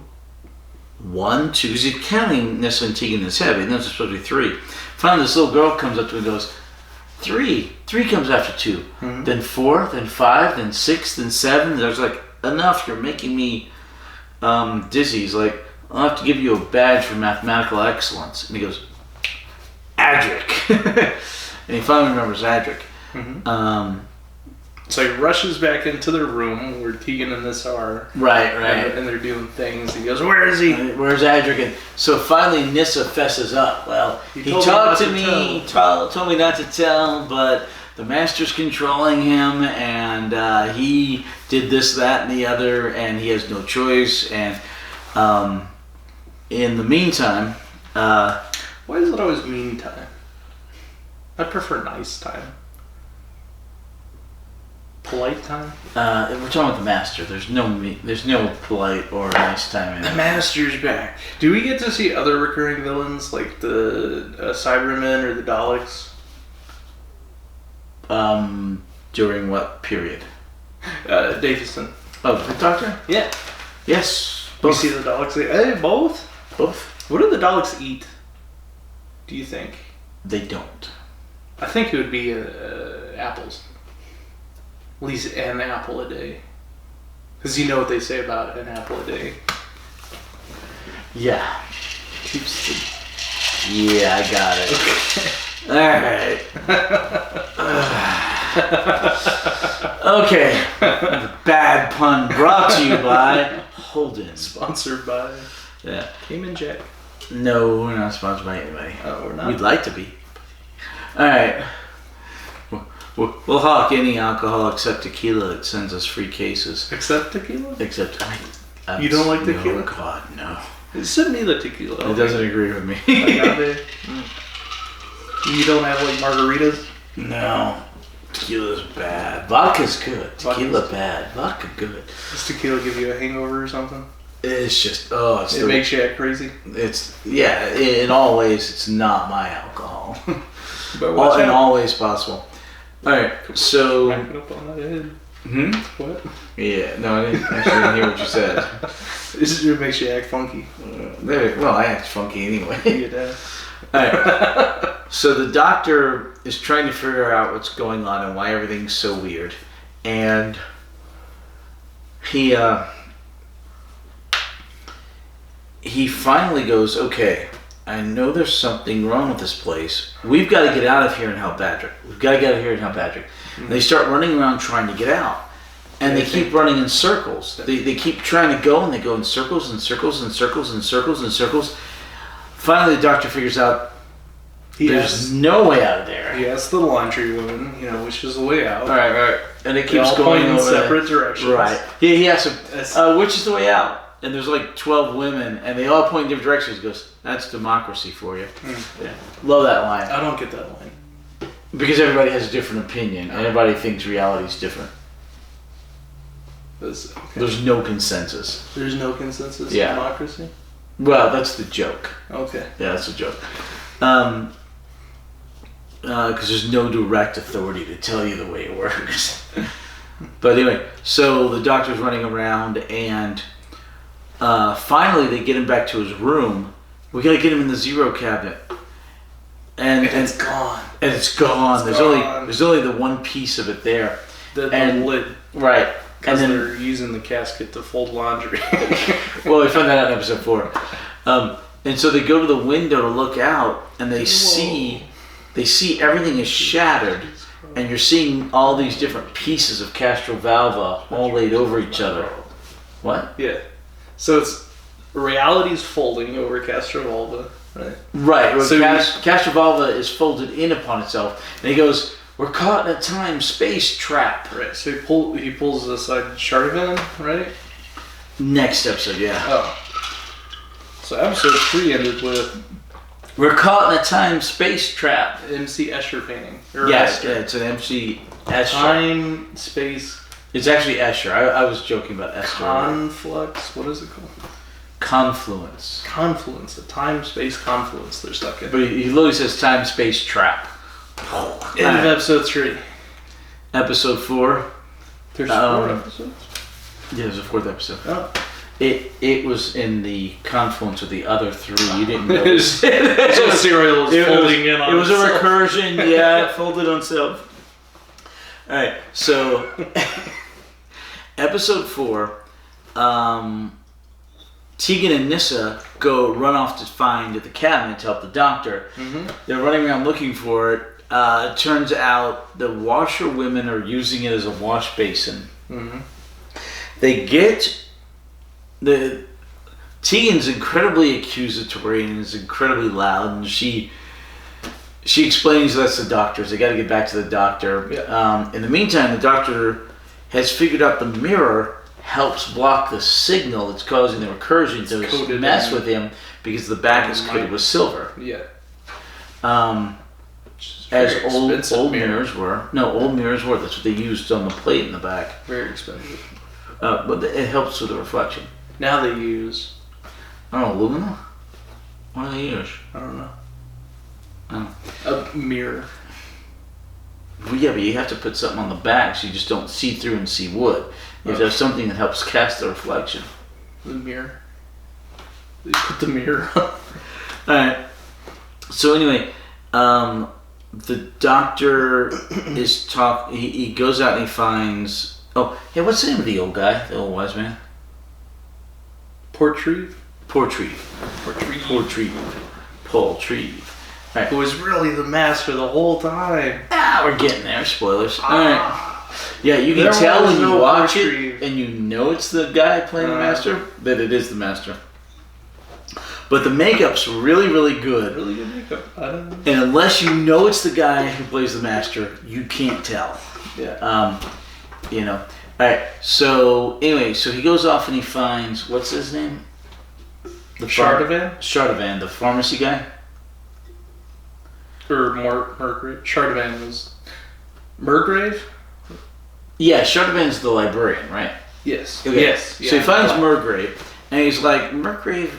Speaker 2: 1, 2. Because he's counting Nissa and Tegan in his head. He knows it's supposed to be 3. Finally, this little girl comes up to him and goes, 3. 3 comes after 2.
Speaker 1: Mm-hmm.
Speaker 2: Then 4, then 5, then 6, then 7. There's like, enough. You're making me dizzy. He's like, I'll have to give you a badge for mathematical excellence. And he goes, Adric. And he finally remembers Adric.
Speaker 1: Mm-hmm. So he rushes back into their room where Tegan and this are.
Speaker 2: Right.
Speaker 1: And they're doing things. He goes, where is he?
Speaker 2: Where's Adric? And so finally Nissa fesses up. Well, he talked to me, told me not to tell, but the master's controlling him, and he did this, that, and the other, and he has no choice. And in the meantime,
Speaker 1: why is it always mean time? I prefer nice time. Polite time.
Speaker 2: We're talking about the master. There's no polite or nice time in it.
Speaker 1: The master's back. Do we get to see other recurring villains like the Cybermen or the Daleks?
Speaker 2: During what period?
Speaker 1: Davison.
Speaker 2: Oh, the Doctor?
Speaker 1: Yeah.
Speaker 2: Yes.
Speaker 1: We
Speaker 2: Both.
Speaker 1: see the Daleks. Hey, both?
Speaker 2: Both.
Speaker 1: What do the Daleks eat? Do you think?
Speaker 2: They don't.
Speaker 1: I think it would be apples. At least an apple a day. Because you know what they say about an apple a day.
Speaker 2: Yeah.
Speaker 1: Keeps the...
Speaker 2: Yeah, I got it.
Speaker 1: Okay.
Speaker 2: Alright. Okay. Bad pun brought to you by Holden.
Speaker 1: Sponsored by
Speaker 2: Yeah.
Speaker 1: Cayman Jack.
Speaker 2: No, we're not sponsored by anybody.
Speaker 1: Oh, we're not?
Speaker 2: We'd like to be. Alright. We'll hawk any alcohol except tequila that sends us free cases.
Speaker 1: Except tequila?
Speaker 2: Except
Speaker 1: You don't like tequila?
Speaker 2: No, God, no.
Speaker 1: Send me the tequila.
Speaker 2: It doesn't agree with me.
Speaker 1: Agave. You don't have like margaritas?
Speaker 2: No. Tequila's bad. Vodka's good. Tequila bad. Vodka good.
Speaker 1: Does tequila give you a hangover or something?
Speaker 2: It's just,
Speaker 1: it makes you act crazy?
Speaker 2: It's, yeah, in all ways, it's not my alcohol.
Speaker 1: But watch
Speaker 2: In
Speaker 1: out.
Speaker 2: all ways possible. Alright, so...
Speaker 1: Backing up on that head. What?
Speaker 2: Yeah, no, I didn't hear what you said.
Speaker 1: It makes you act funky.
Speaker 2: Well, I act funky anyway.
Speaker 1: You do.
Speaker 2: Alright, so the doctor is trying to figure out what's going on and why everything's so weird. And he finally goes, okay, I know there's something wrong with this place. We've got to get out of here and help Adric. And they start running around trying to get out. And they keep running in circles. They keep trying to go, and they go in circles and circles and circles and circles and circles. Finally, the doctor figures out there's no way out of there.
Speaker 1: He asks the laundry woman, which is the way out.
Speaker 2: Right. And it
Speaker 1: They
Speaker 2: keeps
Speaker 1: all
Speaker 2: going
Speaker 1: point in
Speaker 2: over
Speaker 1: separate directions.
Speaker 2: Right. He asks him, which is the way out? And there's like 12 women, and they all point in different directions. He goes, that's democracy for you. Yeah. Love that line.
Speaker 1: I don't get that line.
Speaker 2: Because everybody has a different opinion. Everybody thinks reality's different.
Speaker 1: Okay.
Speaker 2: There's no consensus.
Speaker 1: There's no consensus in
Speaker 2: Yeah.
Speaker 1: democracy?
Speaker 2: Well, that's the joke.
Speaker 1: Okay.
Speaker 2: Yeah, that's the joke. Because there's no direct authority to tell you the way it works. But anyway, so the doctor's running around, and finally they get him back to his room. We gotta get him in the zero cabinet. And
Speaker 1: it's gone.
Speaker 2: And it's gone.
Speaker 1: It's
Speaker 2: There's
Speaker 1: gone.
Speaker 2: only the one piece of it there.
Speaker 1: The
Speaker 2: and
Speaker 1: lid.
Speaker 2: Right.
Speaker 1: Because
Speaker 2: then
Speaker 1: they're using the casket to fold laundry.
Speaker 2: well, we found that out in episode 4. And so they go to the window to look out, and they see everything is shattered, and you're seeing all these different pieces of Castrovalva all laid over each other. What?
Speaker 1: Yeah. So it's reality's folding over Castrovalva, right?
Speaker 2: Right.
Speaker 1: So
Speaker 2: Castrovalva is folded in upon itself, and he goes, "We're caught in a time-space trap."
Speaker 1: Right. So he pulls aside Chardivan, right?
Speaker 2: Next episode, yeah.
Speaker 1: Oh. So episode 3 ended with
Speaker 2: We're caught in a time-space trap.
Speaker 1: MC Escher painting.
Speaker 2: Yes, yeah, it's an MC Escher.
Speaker 1: Time, space.
Speaker 2: It's actually Escher. I was joking about Escher.
Speaker 1: Conflux. What is it called?
Speaker 2: Confluence.
Speaker 1: Confluence. A time, space confluence they're stuck in.
Speaker 2: But he literally says time-space trap.
Speaker 1: End of episode 3.
Speaker 2: Episode 4.
Speaker 1: There's 4 episodes?
Speaker 2: Yeah, there's a 4th episode.
Speaker 1: Oh.
Speaker 2: It was in the confluence of the other 3. You didn't notice.
Speaker 1: So the serial was folding in on
Speaker 2: it was
Speaker 1: itself.
Speaker 2: a recursion, yeah, it folded on itself. Alright, so episode 4, Tegan and Nyssa run off to find the cabinet to help the doctor.
Speaker 1: Mm-hmm.
Speaker 2: They're running around looking for it. Turns out the washerwomen are using it as a wash basin.
Speaker 1: Mm-hmm.
Speaker 2: They get Tegan's incredibly accusatory and is incredibly loud, and she explains that's the doctors. They got to get back to the doctor.
Speaker 1: Yeah.
Speaker 2: In the meantime, the doctor has figured out the mirror helps block the signal that's causing the recursion to mess with him because the back is coated with silver.
Speaker 1: Yeah.
Speaker 2: As old mirrors were. No, old mirrors were. That's what they used on the plate in the back.
Speaker 1: Very expensive.
Speaker 2: But it helps with the reflection.
Speaker 1: Now they use...
Speaker 2: I don't know, aluminum? What do they use?
Speaker 1: I don't know.
Speaker 2: Oh.
Speaker 1: A mirror.
Speaker 2: Well, yeah, but you have to put something on the back so you just don't see through and see wood. You have to have something that helps cast the reflection.
Speaker 1: The mirror. They put the mirror on.
Speaker 2: Alright. So anyway, the doctor is he goes out and he finds... Oh, hey, what's the name of the old guy? The old wise man?
Speaker 1: Portreeve.
Speaker 2: Right.
Speaker 1: Who was really the master the whole time.
Speaker 2: We're getting there. Spoilers. Alright. Yeah, you can tell when you watch it and you know it's the guy playing the master, that it is the master. But the makeup's really, really good.
Speaker 1: Really good makeup. I don't know.
Speaker 2: And unless you know it's the guy who plays the master, you can't tell.
Speaker 1: Yeah.
Speaker 2: Alright, so anyway, so he goes off and he finds, what's his name?
Speaker 1: Chardivan,
Speaker 2: the pharmacy guy.
Speaker 1: Or Murgrave. Chardivan was Murgrave?
Speaker 2: Yeah, Chardivan's the librarian, right?
Speaker 1: Yes.
Speaker 2: Okay.
Speaker 1: Yes.
Speaker 2: So he finds Murgrave, and he's like, Murgrave,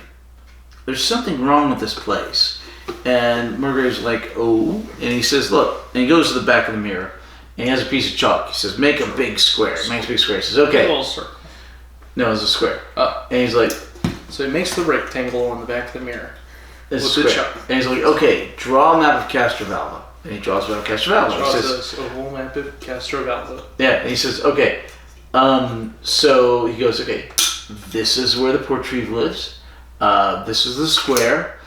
Speaker 2: there's something wrong with this place. And Murgrave's like, oh, and he says, look, and he goes to the back of the mirror, and he has a piece of chalk. He says, make a big square. He makes a big square. He says, okay.
Speaker 1: A little circle.
Speaker 2: No, it's a square.
Speaker 1: Oh.
Speaker 2: And he's like,
Speaker 1: so he makes the rectangle on the back of the mirror.
Speaker 2: it's
Speaker 1: with
Speaker 2: a
Speaker 1: the
Speaker 2: square.
Speaker 1: chalk.
Speaker 2: And he's like, okay, draw a map of Castrovalva. And he draws a map of Castrovalva. He says,
Speaker 1: a whole map of Castrovalva.
Speaker 2: yeah, and he says, okay. So he goes, okay, this is where the Portreeve lives. This is the square.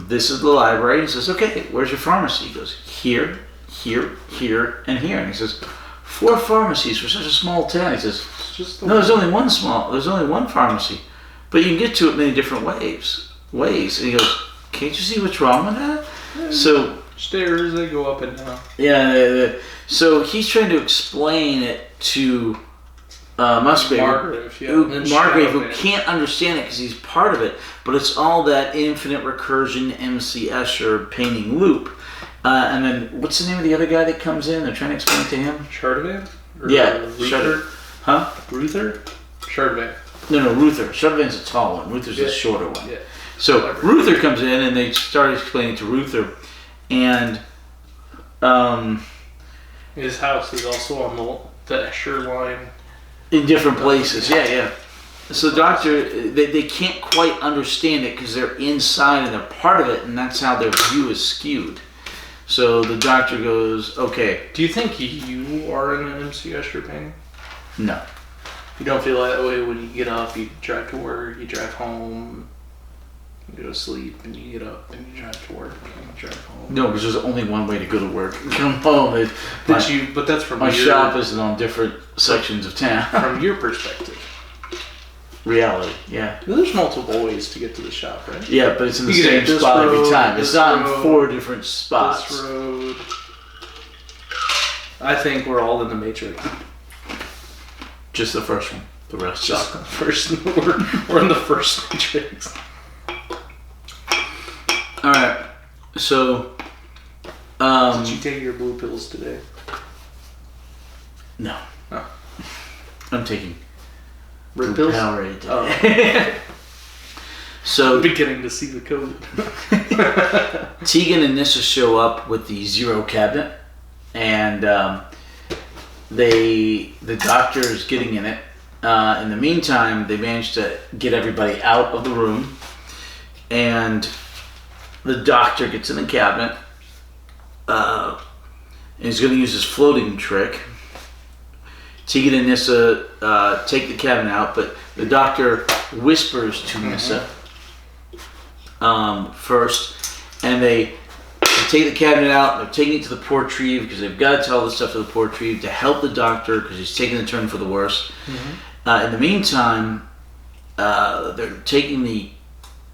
Speaker 2: This is the library. He says, okay, where's your pharmacy? He goes, here, here, here, and here. And he says, 4 pharmacies for such a small town. He says, no, there's only one pharmacy. But you can get to it many different ways. And he goes, can't you see what's wrong with that?
Speaker 1: Yeah.
Speaker 2: So
Speaker 1: stairs, they go up and down.
Speaker 2: yeah, so he's trying to explain it to Musgrave, Margrave, who can't understand it because he's part of it, but it's all that infinite recursion MC Escher painting loop. And then, what's the name of the other guy that comes in? They're trying to explain it to him.
Speaker 1: Chardivan?
Speaker 2: Yeah,
Speaker 1: Ruther?
Speaker 2: Huh?
Speaker 1: Ruther? Chardivan.
Speaker 2: No, Ruther. Chardivan's a tall one. Ruther's a shorter one.
Speaker 1: Yeah.
Speaker 2: So Ruther comes in, and they start explaining to Ruther, and
Speaker 1: his house is also on the Escher line.
Speaker 2: in different places. Yeah. So the doctor, they can't quite understand it because they're inside and they're part of it, and that's how their view is skewed. So the doctor goes, okay.
Speaker 1: Do you think you are in an MC Escher painting?
Speaker 2: No.
Speaker 1: You don't feel that way when you get up, you drive to work, you drive home, you go to sleep, and you get up and you drive to work and you drive home.
Speaker 2: No, because there's only one way to go to work and come home.
Speaker 1: But that's from
Speaker 2: my shop isn't on different sections of town.
Speaker 1: From your perspective.
Speaker 2: Reality, yeah.
Speaker 1: There's multiple ways to get to the shop, right?
Speaker 2: Yeah, but it's in the same spot every time. It's not in 4 different spots.
Speaker 1: This road. I think we're all in the Matrix.
Speaker 2: Just the first one. The rest suck.
Speaker 1: We're in the first Matrix.
Speaker 2: Alright, so...
Speaker 1: Did you take your blue pills today?
Speaker 2: No.
Speaker 1: Oh.
Speaker 2: I'm taking...
Speaker 1: Red pills?
Speaker 2: Powerade today.
Speaker 1: Oh.
Speaker 2: So...
Speaker 1: I'm beginning to see the code.
Speaker 2: Tegan and Nissa show up with the Zero cabinet, and the doctor is getting in it. In the meantime, they manage to get everybody out of the room, and the doctor gets in the cabinet, and he's going to use his floating trick. Tegan and Nissa take the cabinet out, but the doctor whispers to Nissa first, and they take the cabinet out. They're taking it to the portrait because they've got to tell the stuff to the portrait to help the doctor because he's taking the turn for the worse. In the meantime, they're taking the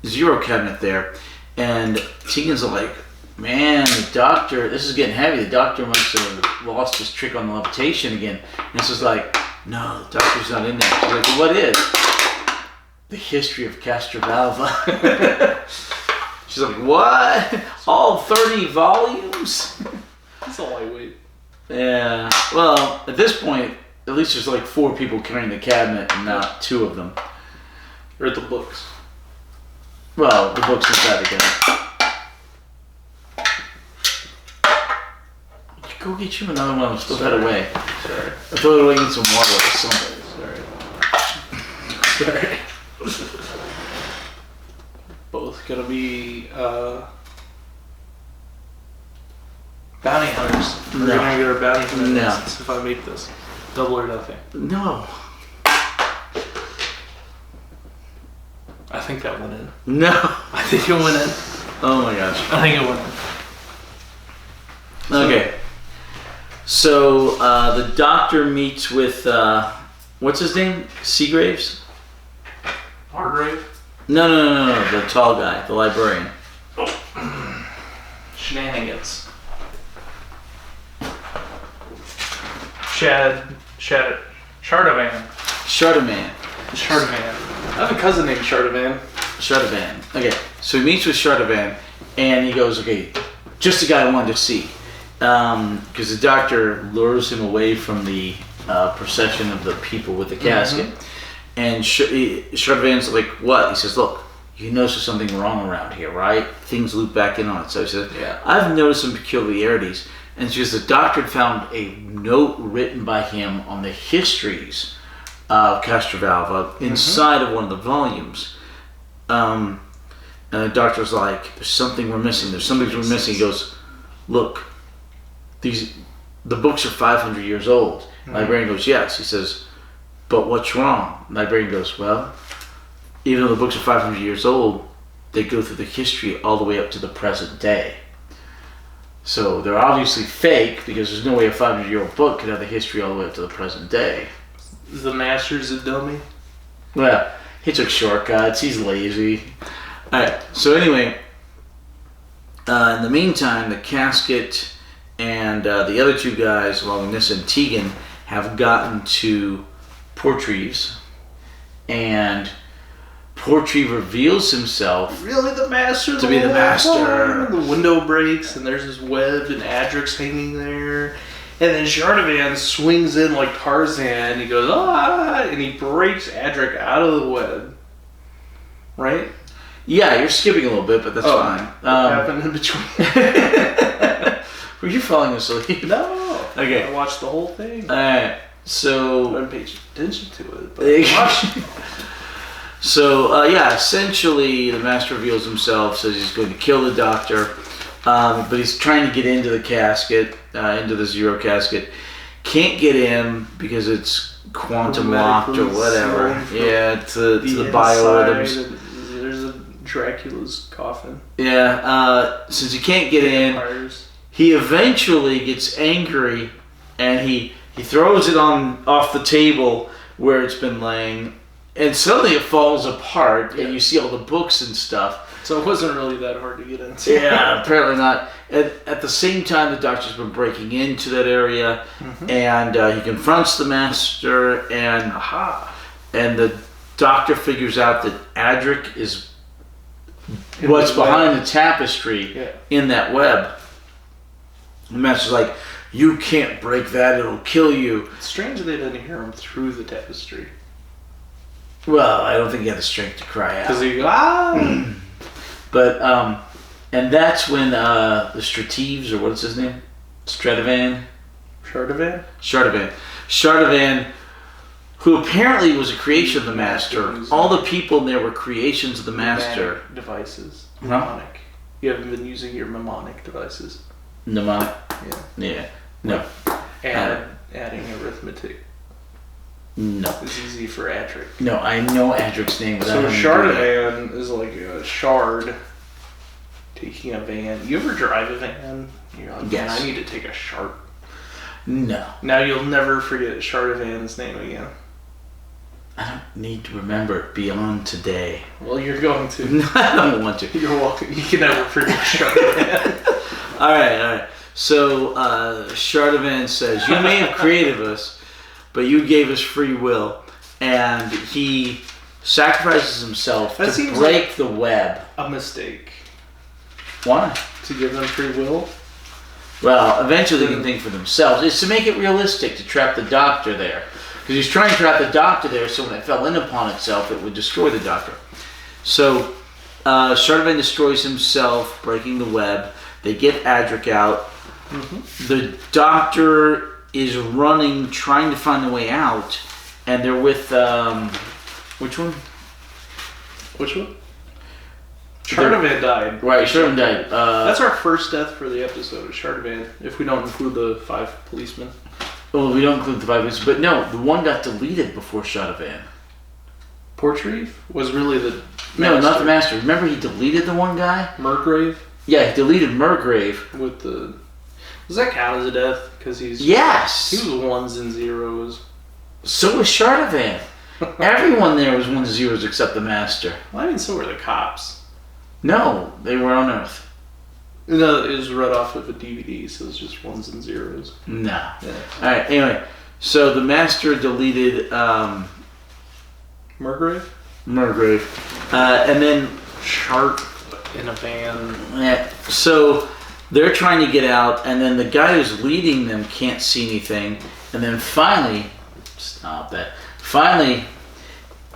Speaker 2: Zero cabinet there, and Tegan's like, man, the doctor, this is getting heavy. The doctor must have lost his trick on the levitation again. And this is like, no, the doctor's not in there. She's like, well, what is? The history of Castrovalva. She's like, what? All 30 volumes?
Speaker 1: That's a lightweight.
Speaker 2: Yeah. Well, at this point, at least there's like 4 people carrying the cabinet and not 2 of them.
Speaker 1: Or the books.
Speaker 2: Well, the book's inside the cabinet. Go get you another one. Throw that away.
Speaker 1: Sorry.
Speaker 2: Or throw it away in some water or something.
Speaker 1: Sorry. Both gonna be bounty hunters. We're gonna get our bounty hunter license if I make this. Double or nothing.
Speaker 2: No.
Speaker 1: I think that went in.
Speaker 2: No.
Speaker 1: I think it went in.
Speaker 2: Oh my gosh.
Speaker 1: I think it went in.
Speaker 2: Okay. So the doctor meets with what's his name? Seagraves?
Speaker 1: Hargrave.
Speaker 2: No. The tall guy, the librarian.
Speaker 1: Shenanigans. Chardavan. I have a cousin named Chardavan.
Speaker 2: Okay, so he meets with Chardavan, and he goes, okay, just the guy I wanted to see. Because the doctor lures him away from the procession of the people with the casket. And Chardavan's like, what? He says, look, you notice there's something wrong around here, right? Things loop back in on it. So he says,
Speaker 1: yeah.
Speaker 2: I've noticed some peculiarities. And she says, the doctor had found a note written by him on the histories of Castrovalva inside of one of the volumes. And the doctor's like, there's something we're missing. There's something we're missing. He goes, look, the books are 500 years old. My brain goes, yes. He says, but what's wrong? My brain goes, well, even though the books are 500 years old, they go through the history all the way up to the present day. So they're obviously fake because there's no way a 500-year-old book could have the history all the way up to the present day.
Speaker 1: Is the master's a dummy?
Speaker 2: Well, he took shortcuts. He's lazy. All right. So anyway, in the meantime, the casket and the other 2 guys, along with Nissa and Tegan, have gotten to Portreeves, and Portree reveals himself
Speaker 1: really the master
Speaker 2: to be the master.
Speaker 1: The window breaks and there's this web and Adric's hanging there, and then Chardavan swings in like Tarzan. He goes and he breaks Adric out of the web. Right?
Speaker 2: Yeah, you're skipping a little bit, but that's fine.
Speaker 1: What happened in between?
Speaker 2: Were you falling asleep?
Speaker 1: No.
Speaker 2: Okay.
Speaker 1: I watched the whole thing.
Speaker 2: Alright, so...
Speaker 1: I didn't pay attention to it, but I watched it.
Speaker 2: So, essentially the master reveals himself, says he's going to kill the doctor, but he's trying to get into the casket, into the Zero casket. Can't get in because it's quantum locked or whatever.
Speaker 1: sealed
Speaker 2: Yeah, to the
Speaker 1: inside,
Speaker 2: biorhythms.
Speaker 1: There's a Dracula's coffin.
Speaker 2: Yeah, since he can't get in,
Speaker 1: Vampires.
Speaker 2: he eventually gets angry and he throws it off the table where it's been laying, and suddenly it falls apart, and you see all the books and stuff.
Speaker 1: So it wasn't really that hard to get into.
Speaker 2: Yeah, apparently not. At the same time, the Doctor's been breaking into that area, and he confronts the Master, and the Doctor figures out that Adric is what's behind the tapestry in that web. The Master's like, "You can't break that; it'll kill you."
Speaker 1: It's strange they didn't hear him through the tapestry.
Speaker 2: Well, I don't think he had the strength to cry out.
Speaker 1: Because he
Speaker 2: But, and that's when the Stratives, or what's his name? Stradivan? Shardavan, who apparently was a creation of the Master. All the people in there were creations of the Master.
Speaker 1: Mnemonic devices. Mnemonic. You haven't been using your mnemonic devices.
Speaker 2: Mnemonic? Yeah. No.
Speaker 1: Adding arithmetic.
Speaker 2: No.
Speaker 1: It's easy for Adric.
Speaker 2: No, I know Adric's name.
Speaker 1: So Shardavan is like a shard taking a van. You ever drive a van? You're like,
Speaker 2: yes.
Speaker 1: I need to take a shard.
Speaker 2: No.
Speaker 1: Now you'll never forget Shardavan's name again.
Speaker 2: I don't need to remember it beyond today.
Speaker 1: Well, you're going to.
Speaker 2: No, I don't want to.
Speaker 1: You're welcome. You can never forget Shardavan.
Speaker 2: All right. So Shardavan says, "You may have created us, but you gave us free will," and he sacrifices himself to break the web.
Speaker 1: A mistake.
Speaker 2: Why?
Speaker 1: To give them free will?
Speaker 2: Well, eventually they can think for themselves. It's to make it realistic to trap the Doctor there. Because he's trying to trap the Doctor there so when it fell in upon itself, it would destroy the Doctor. So Shardavan destroys himself, breaking the web. They get Adric out. The Doctor is running, trying to find a way out, and they're with which one?
Speaker 1: Shardavan died.
Speaker 2: Right, Shardavan died.
Speaker 1: That's our first death for the episode of Shardavan, if we don't include the 5 policemen.
Speaker 2: Well, we don't include the 5 policemen, but no, the one got deleted before Shardavan.
Speaker 1: Portreeve was really the Master.
Speaker 2: No, not the Master. Remember he deleted the one guy?
Speaker 1: Murgrave?
Speaker 2: Yeah, he deleted Murgrave.
Speaker 1: With the... Does that count as a death? Because he's...
Speaker 2: Yes!
Speaker 1: He was ones and zeros.
Speaker 2: So was Shardavan. Everyone there was 1s and 0s except the Master.
Speaker 1: Well, I mean, so were the cops.
Speaker 2: No, they were on Earth.
Speaker 1: No, it was read off of a DVD, so it was just 1s and zeros.
Speaker 2: No.
Speaker 1: Yeah.
Speaker 2: Alright, anyway. So the Master deleted
Speaker 1: Murgrave?
Speaker 2: Murgrave. And then...
Speaker 1: Shark in a van.
Speaker 2: Yeah. So they're trying to get out, and then the guy who's leading them can't see anything. And then finally... Stop that. Finally...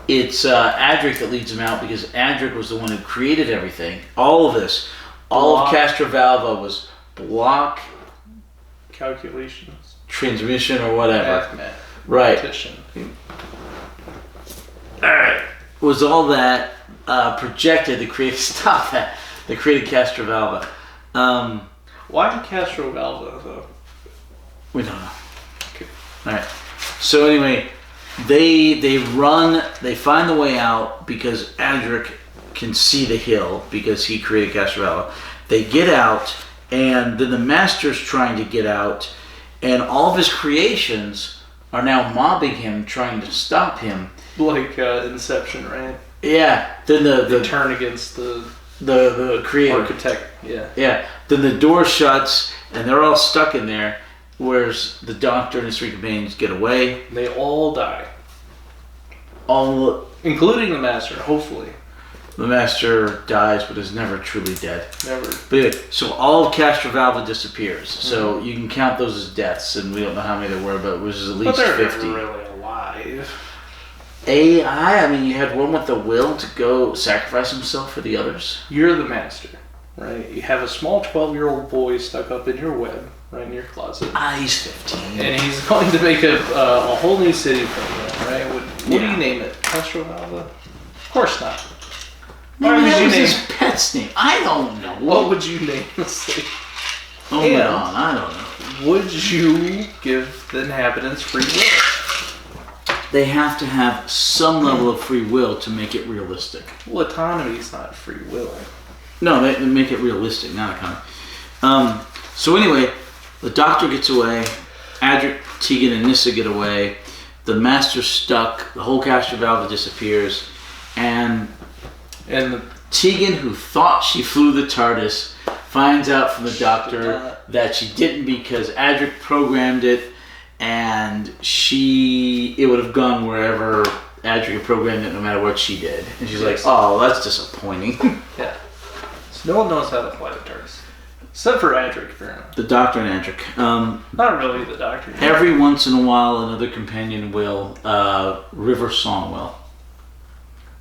Speaker 2: It's Adric that leads them out because Adric was the one who created everything. All of this. All of Castrovalva was block...
Speaker 1: Calculations.
Speaker 2: Transmission or whatever.
Speaker 1: Math.
Speaker 2: Right.
Speaker 1: Alright.
Speaker 2: Was all that projected to create... Stop that. They created Castrovalva.
Speaker 1: Why Castrovalva, though?
Speaker 2: We don't know.
Speaker 1: Okay.
Speaker 2: Alright. So anyway... They run, they find the way out because Adric can see the hill because he created Castrovalva. They get out, and then the Master's trying to get out, and all of his creations are now mobbing him, trying to stop him.
Speaker 1: Like Inception, right?
Speaker 2: Yeah. Then
Speaker 1: the turn against the
Speaker 2: creator.
Speaker 1: Architect, yeah.
Speaker 2: Yeah. Then the door shuts, and they're all stuck in there. Whereas the Doctor and his 3 companions get away.
Speaker 1: They all die.
Speaker 2: All,
Speaker 1: including the Master, hopefully.
Speaker 2: The Master dies, but is never truly dead.
Speaker 1: Never.
Speaker 2: But anyway, so all of Castrovalva disappears. So you can count those as deaths, and we don't know how many there were, but it was at least 50.
Speaker 1: But they're really alive.
Speaker 2: I mean, you had one with the will to go sacrifice himself for the others.
Speaker 1: You're the Master, right? You have a small 12-year-old boy stuck up in your web. Right in your closet.
Speaker 2: He's 15.
Speaker 1: And he's going to make a whole new city from it, right? What do you name it? Castrovalva? Of course not.
Speaker 2: Maybe that was his pet's name. I don't know.
Speaker 1: What would you name the city?
Speaker 2: Oh my God, I don't know.
Speaker 1: Would you give the inhabitants free will?
Speaker 2: they have to have some level of free will to make it realistic.
Speaker 1: Well, autonomy is not free will.
Speaker 2: No, they make it realistic, not autonomy. So anyway, the doctor gets away. Adric, Tegan, and Nyssa get away. The master's stuck. The whole Castrovalva disappears. And Tegan, who thought she flew the TARDIS, finds out from the doctor that she didn't because Adric programmed it, and it would have gone wherever Adric had programmed it no matter what she did. And she's like, oh, that's disappointing.
Speaker 1: Yeah. So no one knows how to fly the TARDIS. Except for Adric, apparently.
Speaker 2: The doctor and Adric.
Speaker 1: Not really the doctor.
Speaker 2: Every once in a while, another companion will. River Song will.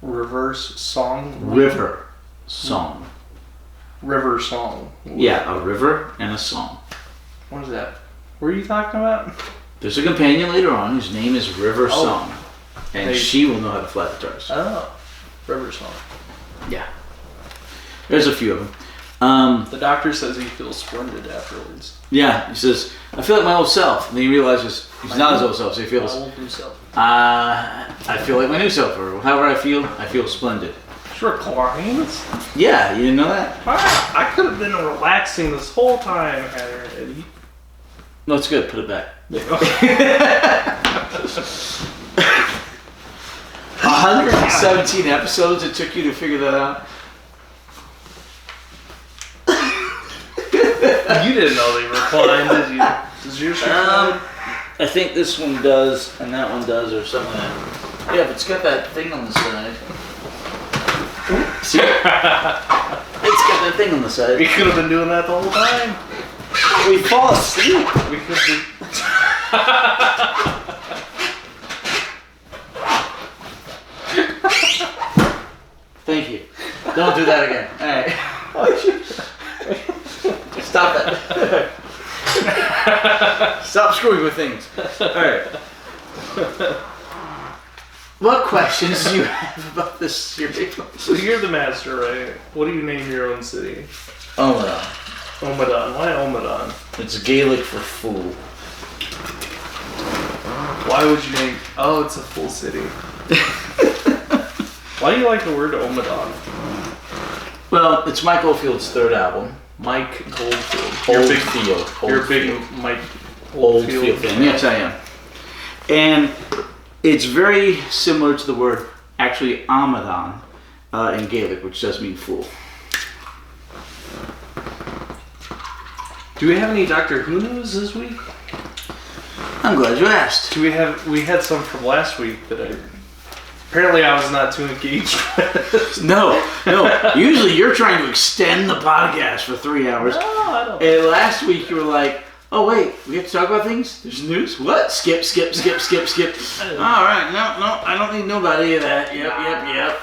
Speaker 1: Reverse song?
Speaker 2: River Song.
Speaker 1: River song.
Speaker 2: Yeah, a river and a song.
Speaker 1: What is that? What are you talking about?
Speaker 2: There's a companion later on whose name is River Song. And she will know how to fly the TARDIS.
Speaker 1: Oh. River song.
Speaker 2: Yeah. There's a few of them.
Speaker 1: The doctor says he feels splendid afterwards.
Speaker 2: Yeah, he says, I feel like my old self. And then he realizes he's not his old self, so he feels...
Speaker 1: My old new self.
Speaker 2: I feel like my new self, or however I feel splendid.
Speaker 1: Sure, Kleins.
Speaker 2: Yeah, you didn't know that?
Speaker 1: I could have been relaxing this whole time, Eddie.
Speaker 2: No, it's good. Put it back. 117 episodes it took you to figure that out?
Speaker 1: You didn't know they reclined, did you? Does yours recline?
Speaker 2: I think this one does, and that one does, or something like that. Yeah, but it's got that thing on the side. See? It's got that thing on the side.
Speaker 1: We could have been doing that the whole time.
Speaker 2: We fall asleep.
Speaker 1: We could be.
Speaker 2: Thank you. Don't do that again. Alright. Stop that. Stop screwing with things. Alright. What questions do you have about this series?
Speaker 1: So you're the master, right? What do you name your own city?
Speaker 2: Omadon.
Speaker 1: Omadon. Why Omadon?
Speaker 2: It's Gaelic for fool.
Speaker 1: Why would you name... Oh, it's a full city. Why do you like the word Omadon?
Speaker 2: Well, it's Mike Oldfield's third album.
Speaker 1: Mike Goldfield.
Speaker 2: You're
Speaker 1: a big Mike
Speaker 2: Oldfield fan. Yes, I am. And it's very similar to the word, actually, Amadon in Gaelic, which does mean fool.
Speaker 1: Do we have any Doctor Who news this week?
Speaker 2: I'm glad you asked.
Speaker 1: We had some from last week that apparently I was not too engaged with.
Speaker 2: No. Usually you're trying to extend the podcast for 3 hours.
Speaker 1: No, I don't.
Speaker 2: And last week you were like, oh wait, we have to talk about things? There's news? What? Skip. Alright, no, I don't need nobody of that. Yep.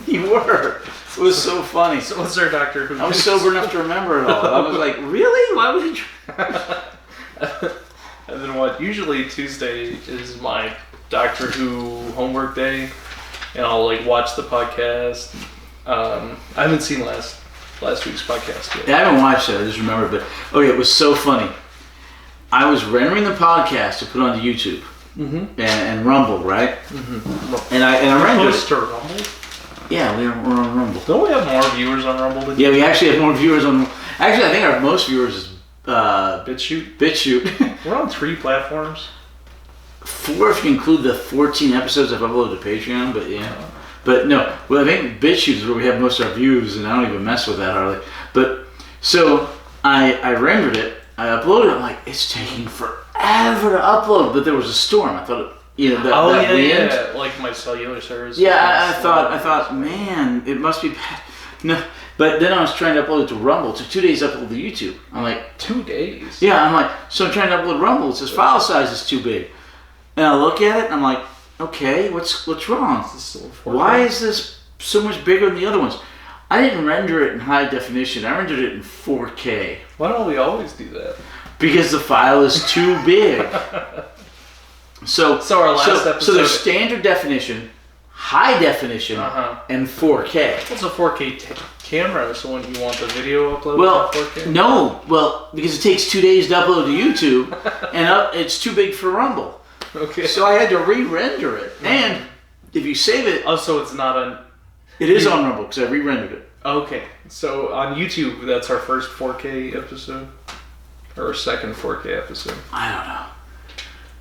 Speaker 2: You were. It was so funny.
Speaker 1: So what's our Doctor Who?
Speaker 2: I was sober enough to remember it all. I was like, really? Why would you
Speaker 1: And then what? Usually Tuesday is my Doctor Who homework day, and I'll watch the podcast. I haven't seen last week's podcast yet.
Speaker 2: Yeah, I haven't watched it. I just remember. But it was so funny. I was rendering the podcast to put onto YouTube and Rumble, right? Mm-hmm. And I rendered it.
Speaker 1: To Rumble?
Speaker 2: Yeah, we're on Rumble.
Speaker 1: Don't we have more viewers on Rumble than
Speaker 2: we actually have more viewers on. Actually, I think our most viewers is BitChute.
Speaker 1: We're on 3 platforms.
Speaker 2: 4 if you include the 14 episodes I've uploaded to Patreon, but yeah. But no, well, I think BitChute is where we have most of our views, and I don't even mess with that hardly. But so I rendered it, I uploaded it. I'm like, it's taking forever to upload, but there was a storm. I thought, that wind.
Speaker 1: Yeah, like my cellular service.
Speaker 2: Yeah, I thought, man, it must be bad. No, but then I was trying to upload it to Rumble. It took 2 days to upload to YouTube. I'm like,
Speaker 1: 2 days?
Speaker 2: Yeah, I'm like, so I'm trying to upload Rumble. It says file size is too big. And I look at it, and I'm like, okay, what's wrong? Why is this so much bigger than the other ones? I didn't render it in high definition. I rendered it in 4K.
Speaker 1: Why don't we always do that?
Speaker 2: Because the file is too big. So
Speaker 1: our last episode.
Speaker 2: So there's standard definition, high definition, and 4K.
Speaker 1: What's a 4K camera? So when you want the video uploaded to 4K?
Speaker 2: No. Well, because it takes 2 days to upload to YouTube, and it's too big for Rumble.
Speaker 1: Okay.
Speaker 2: So I had to re-render it. And if you save it,
Speaker 1: Oh, so it's not on.
Speaker 2: it is on Rumble because I re-rendered it.
Speaker 1: Okay, so on YouTube, that's our first 4K episode, or our second 4K episode.
Speaker 2: I don't know.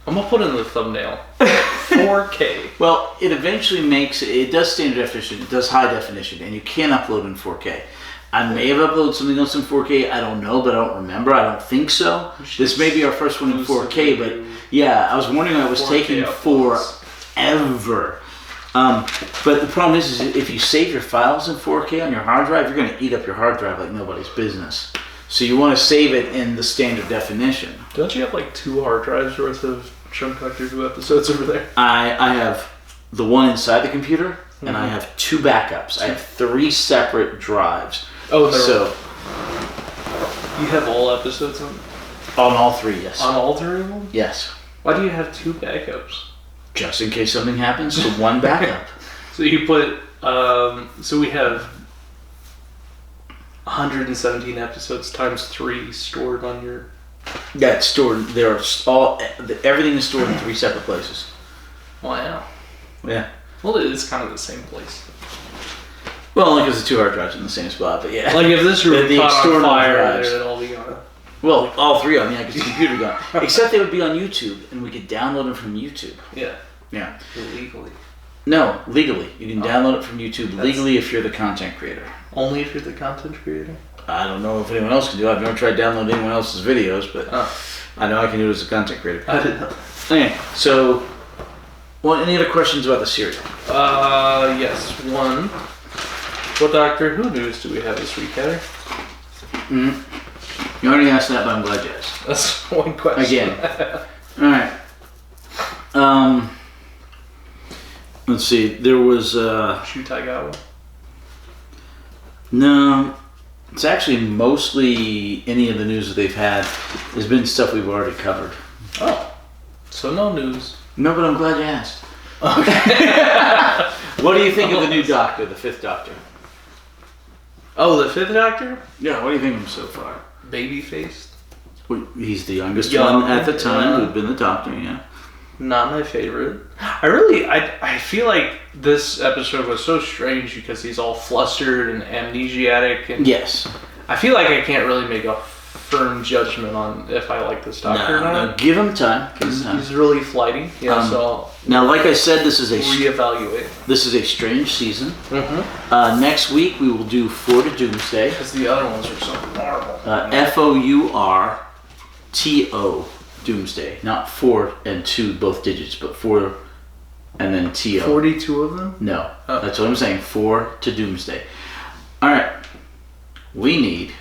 Speaker 1: I'm gonna put in the thumbnail. 4K.
Speaker 2: Well, it eventually makes it does standard definition, it does high definition, and you can upload in 4K. I may have uploaded something else in 4K. I don't know, but I don't remember. I don't think so. This may be our first one in 4K, but yeah, I was wondering. I was
Speaker 1: 4K
Speaker 2: taking
Speaker 1: uploads.
Speaker 2: forever. But the problem is if you save your files in 4K on your hard drive, you're going to eat up your hard drive like nobody's business. So you want to save it in the standard definition.
Speaker 1: Don't you have like 2 hard drives worth of Chunk Doctor Who episodes over there?
Speaker 2: I have the one inside the computer, and I have 2 backups. I have 3 separate drives.
Speaker 1: Oh,
Speaker 2: so
Speaker 1: you have all episodes on
Speaker 2: all 3, yes.
Speaker 1: On all 3 of them?
Speaker 2: Yes.
Speaker 1: Why do you have 2 backups?
Speaker 2: Just in case something happens, so 1 backup.
Speaker 1: So you put, so we have 117 episodes times 3 stored on your...
Speaker 2: Yeah, it's stored. Everything is stored in 3 separate places.
Speaker 1: Wow.
Speaker 2: Yeah.
Speaker 1: Well, it is kind of the same place.
Speaker 2: Well, only because the 2 hard drives in the same spot, but yeah.
Speaker 1: Like if this room
Speaker 2: The
Speaker 1: caught on
Speaker 2: external
Speaker 1: fire,
Speaker 2: drives.
Speaker 1: they'd all be gone.
Speaker 2: Well, all 3 of them, yeah, because the computer gone. Except they would be on YouTube, and we could download them from YouTube.
Speaker 1: Yeah.
Speaker 2: Yeah.
Speaker 1: Illegally.
Speaker 2: No, legally. You can download it from YouTube legally if you're the content creator.
Speaker 1: Only if you're the content creator?
Speaker 2: I don't know if anyone else can do it. I've never tried downloading anyone else's videos, but I know I can do it as a content creator.
Speaker 1: I didn't know.
Speaker 2: Okay, so, well, any other questions about the serial?
Speaker 1: Yes. One. What Doctor Who news do we have this week, Heather?
Speaker 2: You already asked that, but I'm glad you asked.
Speaker 1: That's one question.
Speaker 2: Again. Alright. Let's see. There was,
Speaker 1: Shutaigawa.
Speaker 2: No. It's actually mostly any of the news that they've had has been stuff we've already covered.
Speaker 1: Oh. So no news.
Speaker 2: No, but I'm glad you asked. What do you think of the new Doctor, the 5th Doctor?
Speaker 1: Oh, the 5th Doctor?
Speaker 2: Yeah, what do you think of him so far?
Speaker 1: Baby-faced?
Speaker 2: Well, he's the youngest
Speaker 1: Young,
Speaker 2: one at the time
Speaker 1: yeah.
Speaker 2: who'd been the Doctor, yeah.
Speaker 1: Not my favorite. I feel like this episode was so strange because he's all flustered and amnesiac, and
Speaker 2: Yes.
Speaker 1: I feel like I can't really make a firm judgment on if I like this Doctor or
Speaker 2: No,
Speaker 1: not.
Speaker 2: give him time. Give him time.
Speaker 1: He's really flighty, yeah. So
Speaker 2: Now, like I said, this is
Speaker 1: reevaluate.
Speaker 2: a strange season.
Speaker 1: Mm-hmm.
Speaker 2: Next week we will do 4 to Doomsday.
Speaker 1: Because the other ones are so horrible.
Speaker 2: FOURTO Doomsday, not 4 and 2 both digits, but 4 and then TO.
Speaker 1: 42 of them?
Speaker 2: No,
Speaker 1: Oh.
Speaker 2: that's what I'm saying. 4 to Doomsday. All right, we need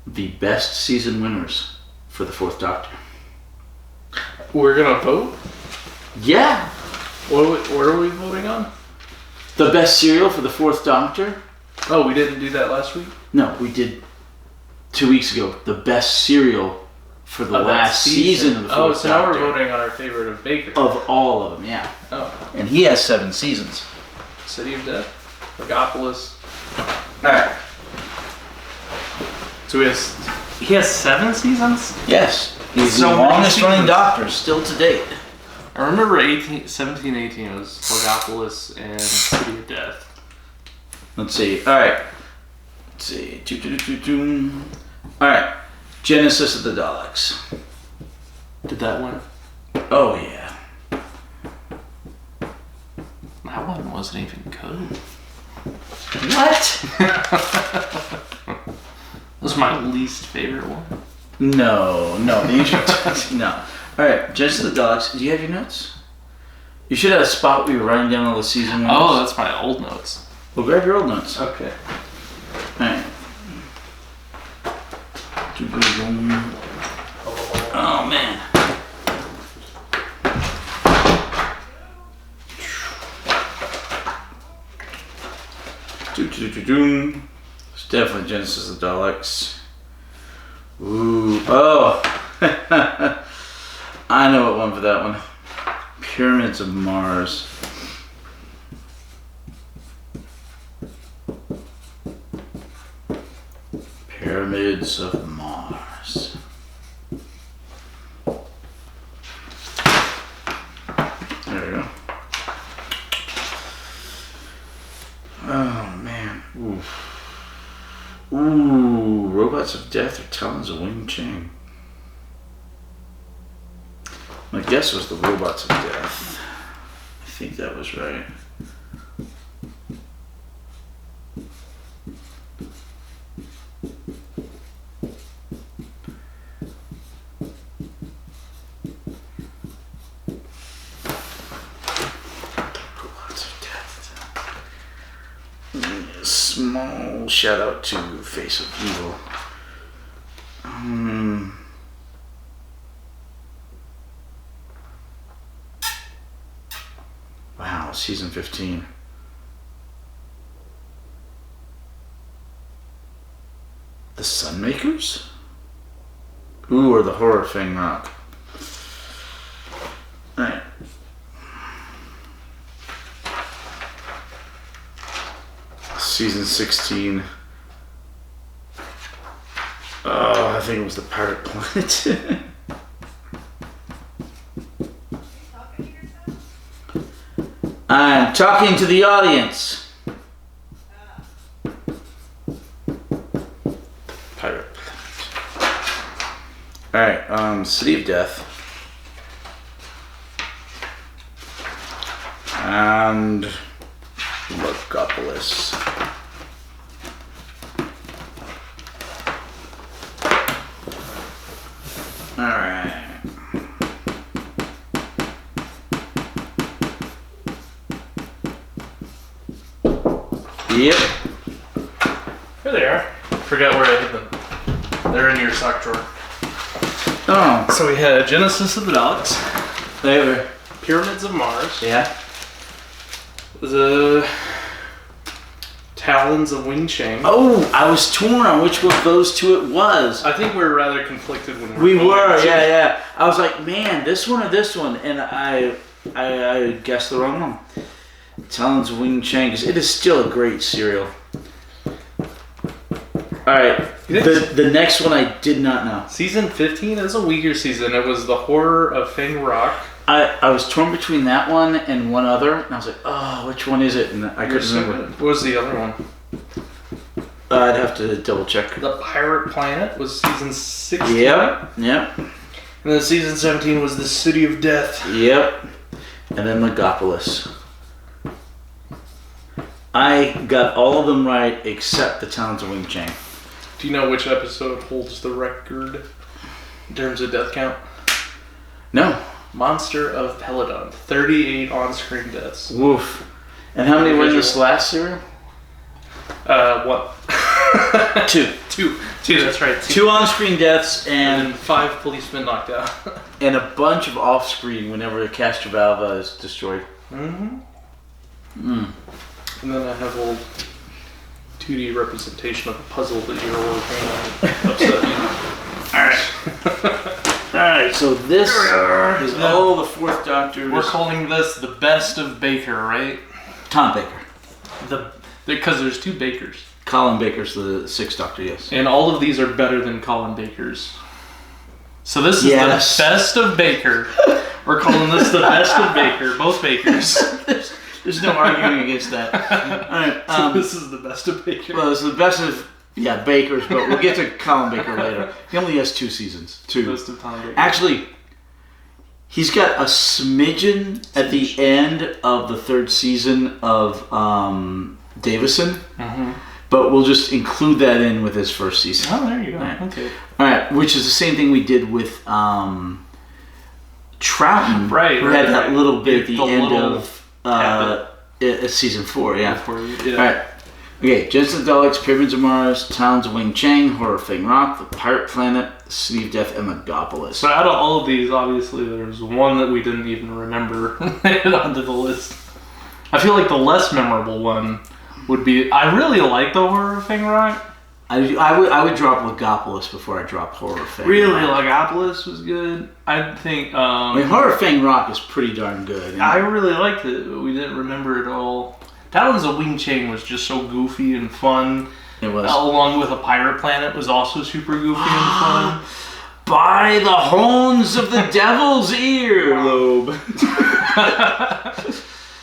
Speaker 2: the best season winners for the 4th Doctor.
Speaker 1: We're gonna vote?
Speaker 2: Yeah,
Speaker 1: What are we voting on?
Speaker 2: the best serial for the 4th Doctor.
Speaker 1: Oh, we didn't do that last week?
Speaker 2: No, we did 2 weeks ago. The best serial for the
Speaker 1: Of that
Speaker 2: last season of the 4th
Speaker 1: Oh, so now
Speaker 2: Doctor.
Speaker 1: we're voting on our favorite of Baker.
Speaker 2: Of all of them, yeah.
Speaker 1: Oh.
Speaker 2: And he has 7 seasons.
Speaker 1: City of Death? Megapolis.
Speaker 2: Alright.
Speaker 1: So he has 7 seasons?
Speaker 2: Yes. He's
Speaker 1: So
Speaker 2: the
Speaker 1: many
Speaker 2: longest running
Speaker 1: seasons.
Speaker 2: Doctor still to date.
Speaker 1: I remember 17, 18 was Megapolis and City of Death.
Speaker 2: Let's see. Alright. Let's see. Alright. Genesis of the Daleks.
Speaker 1: Did that win?
Speaker 2: Oh, yeah.
Speaker 1: That one wasn't even good.
Speaker 2: What?
Speaker 1: That was my least favorite one.
Speaker 2: No. The Ancient. No. Alright. Genesis of the Daleks. Do you have your notes? You should have a spot where you were writing down all the season winners.
Speaker 1: Oh, that's my old notes.
Speaker 2: Well, grab your old notes.
Speaker 1: Okay.
Speaker 2: Alright. Oh, man. It's definitely Genesis of the Daleks. Ooh. Oh. I know what one for that one. Pyramids of Mars. Pyramids of Mars. There we go. Oh, man. Ooh, Robots of Death or Talons of Wing Chang? My guess was the Robots of Death. I think that was right. Small shout out to Face of Evil. Wow, season 15. The Sunmakers? Ooh, or the Horror Fang Rock. Alright. Season 16. Oh, I think it was the Pirate Planet. I'm talking to the audience. Pirate Planet. Alright, City of Death. And Logopolis. Alright. Yep.
Speaker 1: Here they are. Forgot where I hid them. They're in your sock drawer.
Speaker 2: Oh.
Speaker 1: So we had Genesis of the Daleks.
Speaker 2: They were.
Speaker 1: Pyramids of Mars.
Speaker 2: Yeah.
Speaker 1: The Talons of Wing Chang.
Speaker 2: Oh, I was torn on which of those two it was.
Speaker 1: I think we were rather conflicted when
Speaker 2: We were, yeah. I was like, man, this one or this one, and I guessed the wrong one. Talons of Wing Chang, 'cause it is still a great cereal. All right, the next one I did not know.
Speaker 1: Season 15 is a weaker season. It was the Horror of Fang Rock.
Speaker 2: I was torn between that one and one other, and I was like, oh, which one is it? And I couldn't remember.
Speaker 1: What was the other one?
Speaker 2: I'd have to double check.
Speaker 1: The Pirate Planet was season 16.
Speaker 2: Yep.
Speaker 1: And then season 17 was the City of Death.
Speaker 2: Yep. And then Logopolis. I got all of them right except the Talons of Wing Chang.
Speaker 1: Do you know which episode holds the record in terms of death count?
Speaker 2: No.
Speaker 1: Monster of Peladon. 38 on-screen deaths.
Speaker 2: Woof. And how many were in this last serial?
Speaker 1: What?
Speaker 2: Two.
Speaker 1: Two, that's right.
Speaker 2: Two on-screen deaths and
Speaker 1: 5 policemen knocked out.
Speaker 2: and a bunch of off-screen whenever Castrovalva is destroyed.
Speaker 1: And then I have a little 2D representation of a puzzle that you're working on. Upset me.
Speaker 2: Alright, so this is all the Fourth Doctor.
Speaker 1: We're calling this the best of Baker, right?
Speaker 2: Tom Baker.
Speaker 1: Because there's 2 Bakers.
Speaker 2: Colin Baker's the Sixth Doctor, yes.
Speaker 1: And all of these are better than Colin Baker's. So this is the best of Baker. We're calling this the best of Baker. Both Bakers.
Speaker 2: There's no arguing against that. Alright,
Speaker 1: so this is the best of Baker.
Speaker 2: Well, this is the best of Baker's, but we'll get to Colin Baker later. He only has 2 seasons. 2.
Speaker 1: Best of Tom Baker.
Speaker 2: Actually, he's got a smidgen at the end of the 3rd season of Davison, but we'll just include that in with his 1st season.
Speaker 1: Oh, there you go.
Speaker 2: Right.
Speaker 1: Okay.
Speaker 2: All right, which is the same thing we did with Troughton,
Speaker 1: right?
Speaker 2: Who had that little bit at the end of season 4, yeah. All right. Okay, Genesis of the Daleks, Pyramids of Mars, Talons of Wing Chang, Horror of Fang Rock, The Pirate Planet, City of Death, and Logopolis.
Speaker 1: But out of all of these, obviously, there's one that we didn't even remember made it onto the list. I feel like the less memorable one would be... I really like the Horror of Fang Rock.
Speaker 2: I would drop Logopolis before I drop Horror of Fang Rock.
Speaker 1: Really? Logopolis was good? I think...
Speaker 2: Horror of Fang Rock is pretty darn good.
Speaker 1: I really liked it, but we didn't remember it all. Talons of Wing Chang was just so goofy and fun.
Speaker 2: It was.
Speaker 1: Along with A Pirate Planet was also super goofy and fun.
Speaker 2: By the horns of the devil's earlobe.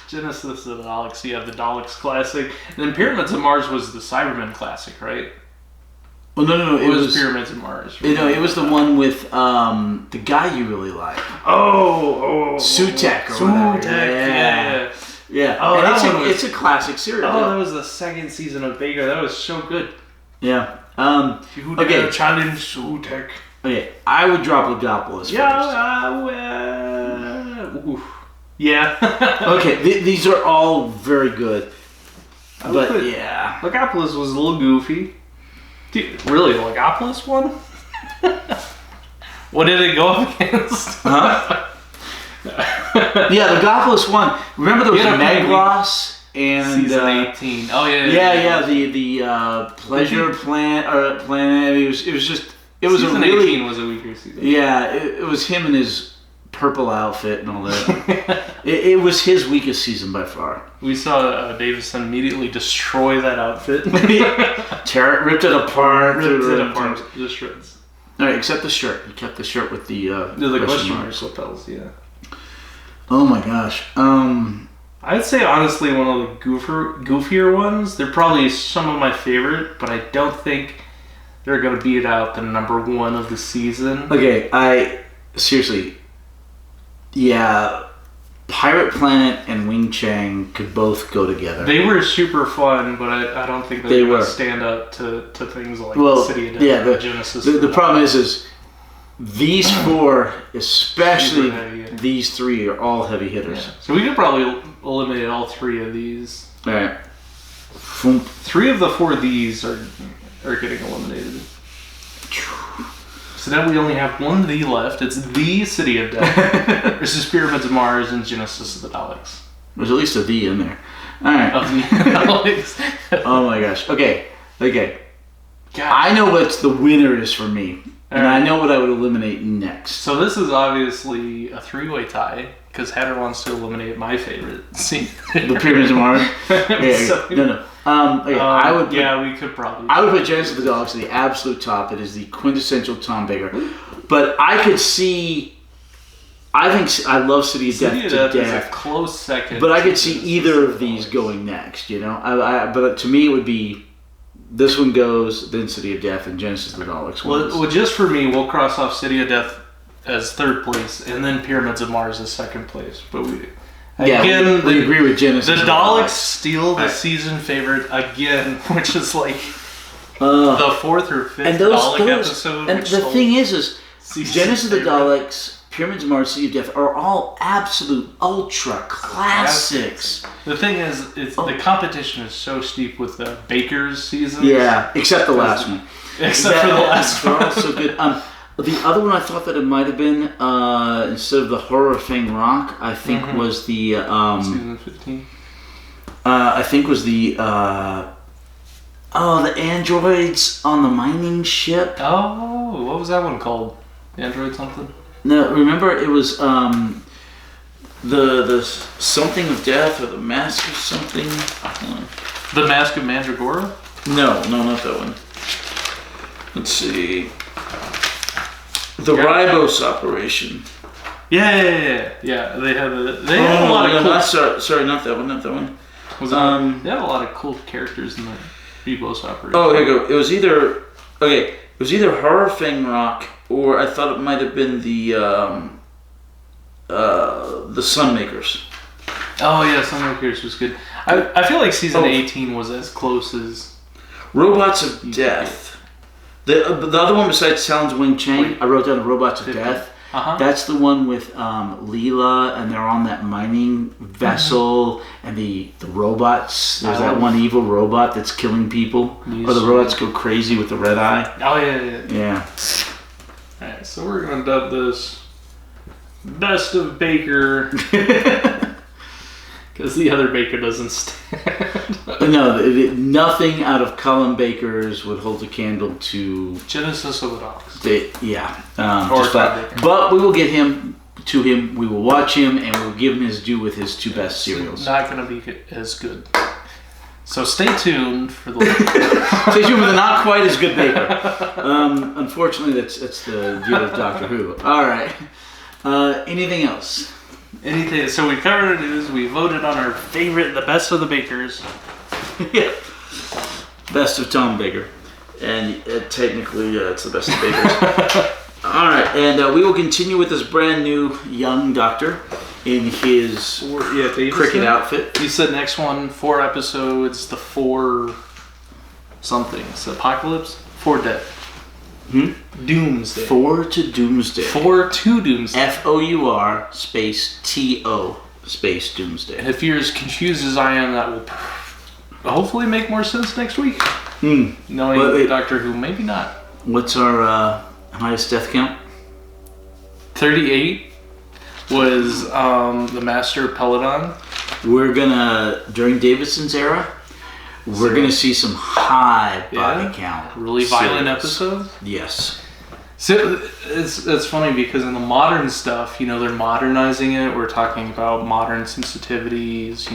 Speaker 1: Genesis of the Daleks, you have the Daleks Classic. And then Pyramids of Mars was the Cybermen Classic, right?
Speaker 2: Well, no.
Speaker 1: It was Pyramids of Mars.
Speaker 2: It was the one with the guy you really like. Sutek or whatever.
Speaker 1: Yeah.
Speaker 2: Yeah.
Speaker 1: Oh,
Speaker 2: and it's a classic series.
Speaker 1: Oh, that was the second season of Baker. That was so good.
Speaker 2: Yeah.
Speaker 1: You dare challenge Sutek.
Speaker 2: Okay, I would drop Legopolis first.
Speaker 1: Yeah.
Speaker 2: Okay, these are all very good. But yeah.
Speaker 1: Legopolis was a little goofy. Dude, really, Legopolis won? What did it go up against?
Speaker 2: Huh? Yeah, Legopolis won. Remember there was Meglos and
Speaker 1: season 18. Oh
Speaker 2: yeah. The Pleasure Planet. It was just. It was
Speaker 1: season
Speaker 2: a really
Speaker 1: 18 was a weaker season.
Speaker 2: Yeah, it was him and his purple outfit and all that. it was his weakest season by far.
Speaker 1: We saw Davison immediately destroy that outfit.
Speaker 2: Ripped it apart.
Speaker 1: The shreds.
Speaker 2: All right, except the shirt. He kept the shirt with the
Speaker 1: question mark lapels. Yeah.
Speaker 2: Oh my gosh.
Speaker 1: I'd say honestly one of the goofier ones. They're probably some of my favorite, but I don't think they're gonna beat out the number one of the season.
Speaker 2: Okay, seriously. Yeah, Pirate Planet and Wing Chang could both go together.
Speaker 1: They were super fun, but I don't think they would stand up to things like City of Death and Genesis.
Speaker 2: The problem is these four, especially these three, are all heavy hitters.
Speaker 1: Yeah. So we could probably eliminate all three of these.
Speaker 2: All right.
Speaker 1: 3 of the 4 of these are getting eliminated. So now we only have one the left. It's the City of Death versus Pyramids of Mars and Genesis of the Daleks.
Speaker 2: There's at least a V in there. All right.
Speaker 1: Of the Daleks.
Speaker 2: Oh my gosh. Okay.
Speaker 1: God.
Speaker 2: I know what the winner is for me. And I know what I would eliminate next.
Speaker 1: So this is obviously a 3-way tie, because Hatter wants to eliminate my favorite scene.
Speaker 2: The Pyramids of Mars? No. I would.
Speaker 1: We could probably.
Speaker 2: I would put Genesis of the Daleks at the absolute top. It is the quintessential Tom Baker. But I could see. I love City of Death to death.
Speaker 1: Is a close second.
Speaker 2: But I could see either of these going next. You know, but to me it would be. This one goes, then City of Death, and Genesis of the Daleks.
Speaker 1: Well, just for me, we'll cross off City of Death as 3rd place, and then Pyramids of Mars as 2nd place. But we
Speaker 2: agree with Genesis.
Speaker 1: The Daleks steal the season favorite again, which is like the 4th or 5th Dalek episode.
Speaker 2: And the thing is Genesis of the Daleks, Pyramids of Mars, City of Death are all absolute ultra classics.
Speaker 1: The thing is, the competition is so steep with the Baker's seasons.
Speaker 2: Yeah, except the last one.
Speaker 1: Except for the last one.
Speaker 2: They're all so good. The other one I thought that it might have been, instead of the Horror of Fang Rock, I think was the...
Speaker 1: season 15?
Speaker 2: I think was the... the androids on the mining ship.
Speaker 1: Oh, what was that one called? Android something?
Speaker 2: No, remember it was the something of death or the mask of something.
Speaker 1: The Mask of Mandragora?
Speaker 2: No, not that one. Let's see. The Ribos operation.
Speaker 1: Yeah. They had a lot of cool.
Speaker 2: Sorry, not that one.
Speaker 1: They had a lot of cool characters in the Ribos operation.
Speaker 2: Oh, here you go. It was either Horror Fang Rock, or I thought it might have been the Sunmakers.
Speaker 1: Oh yeah, Sunmakers was good. I feel like season 18 was as close as
Speaker 2: Robots of Death. The other one besides Talon's Wing Chang, I wrote down Robots of Death. That's the one with Leela, and they're on that mining vessel, and the robots. There's that one evil robot that's killing people, or the robots go crazy with the red eye.
Speaker 1: Oh yeah. All right, so we're gonna dub this Best of Baker, because the other Baker doesn't stand.
Speaker 2: No, nothing out of Colin Baker's would hold a candle to
Speaker 1: Genesis of the Daleks.
Speaker 2: But we will get him to him. We will watch him, and we'll give him his due with his 2 best serials.
Speaker 1: Not going to be as good. So stay tuned for the.
Speaker 2: Stay tuned for the not quite as good Baker. Unfortunately, that's the deal with Doctor Who. All right. Anything else?
Speaker 1: Anything. So we covered the news. We voted on our favorite, the best of the bakers.
Speaker 2: Yeah. Best of Tom Baker. And technically, it's the best of bakers. All right, and we will continue with this brand new young doctor in his cricket outfit.
Speaker 1: You said next one, 4 episodes, the 4 somethings. Apocalypse? 4 Dead. Doomsday.
Speaker 2: 4 to Doomsday.
Speaker 1: 4 to Doomsday.
Speaker 2: FOUR space TO space Doomsday.
Speaker 1: And if you're as confused as I am, that will hopefully make more sense next week. Knowing Doctor Who, maybe not.
Speaker 2: What's our highest death count?
Speaker 1: 38 was the Master Peloton.
Speaker 2: We're gonna, during Davidson's era, we're gonna see some high body count.
Speaker 1: Really violent episodes?
Speaker 2: Yes.
Speaker 1: So it's funny because in the modern stuff, they're modernizing it. We're talking about modern sensitivities,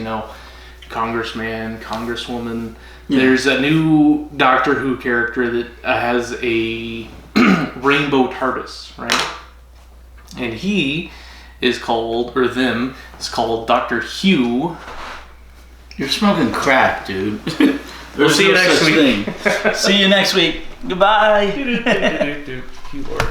Speaker 1: congressman, congresswoman. Yeah. There's a new Doctor Who character that has a rainbow TARDIS, right? And he is called, or them, is called Dr. Hugh.
Speaker 2: You're smoking crack, dude.
Speaker 1: We'll see you next week.
Speaker 2: See you next week. Goodbye.
Speaker 1: Hugh Lord.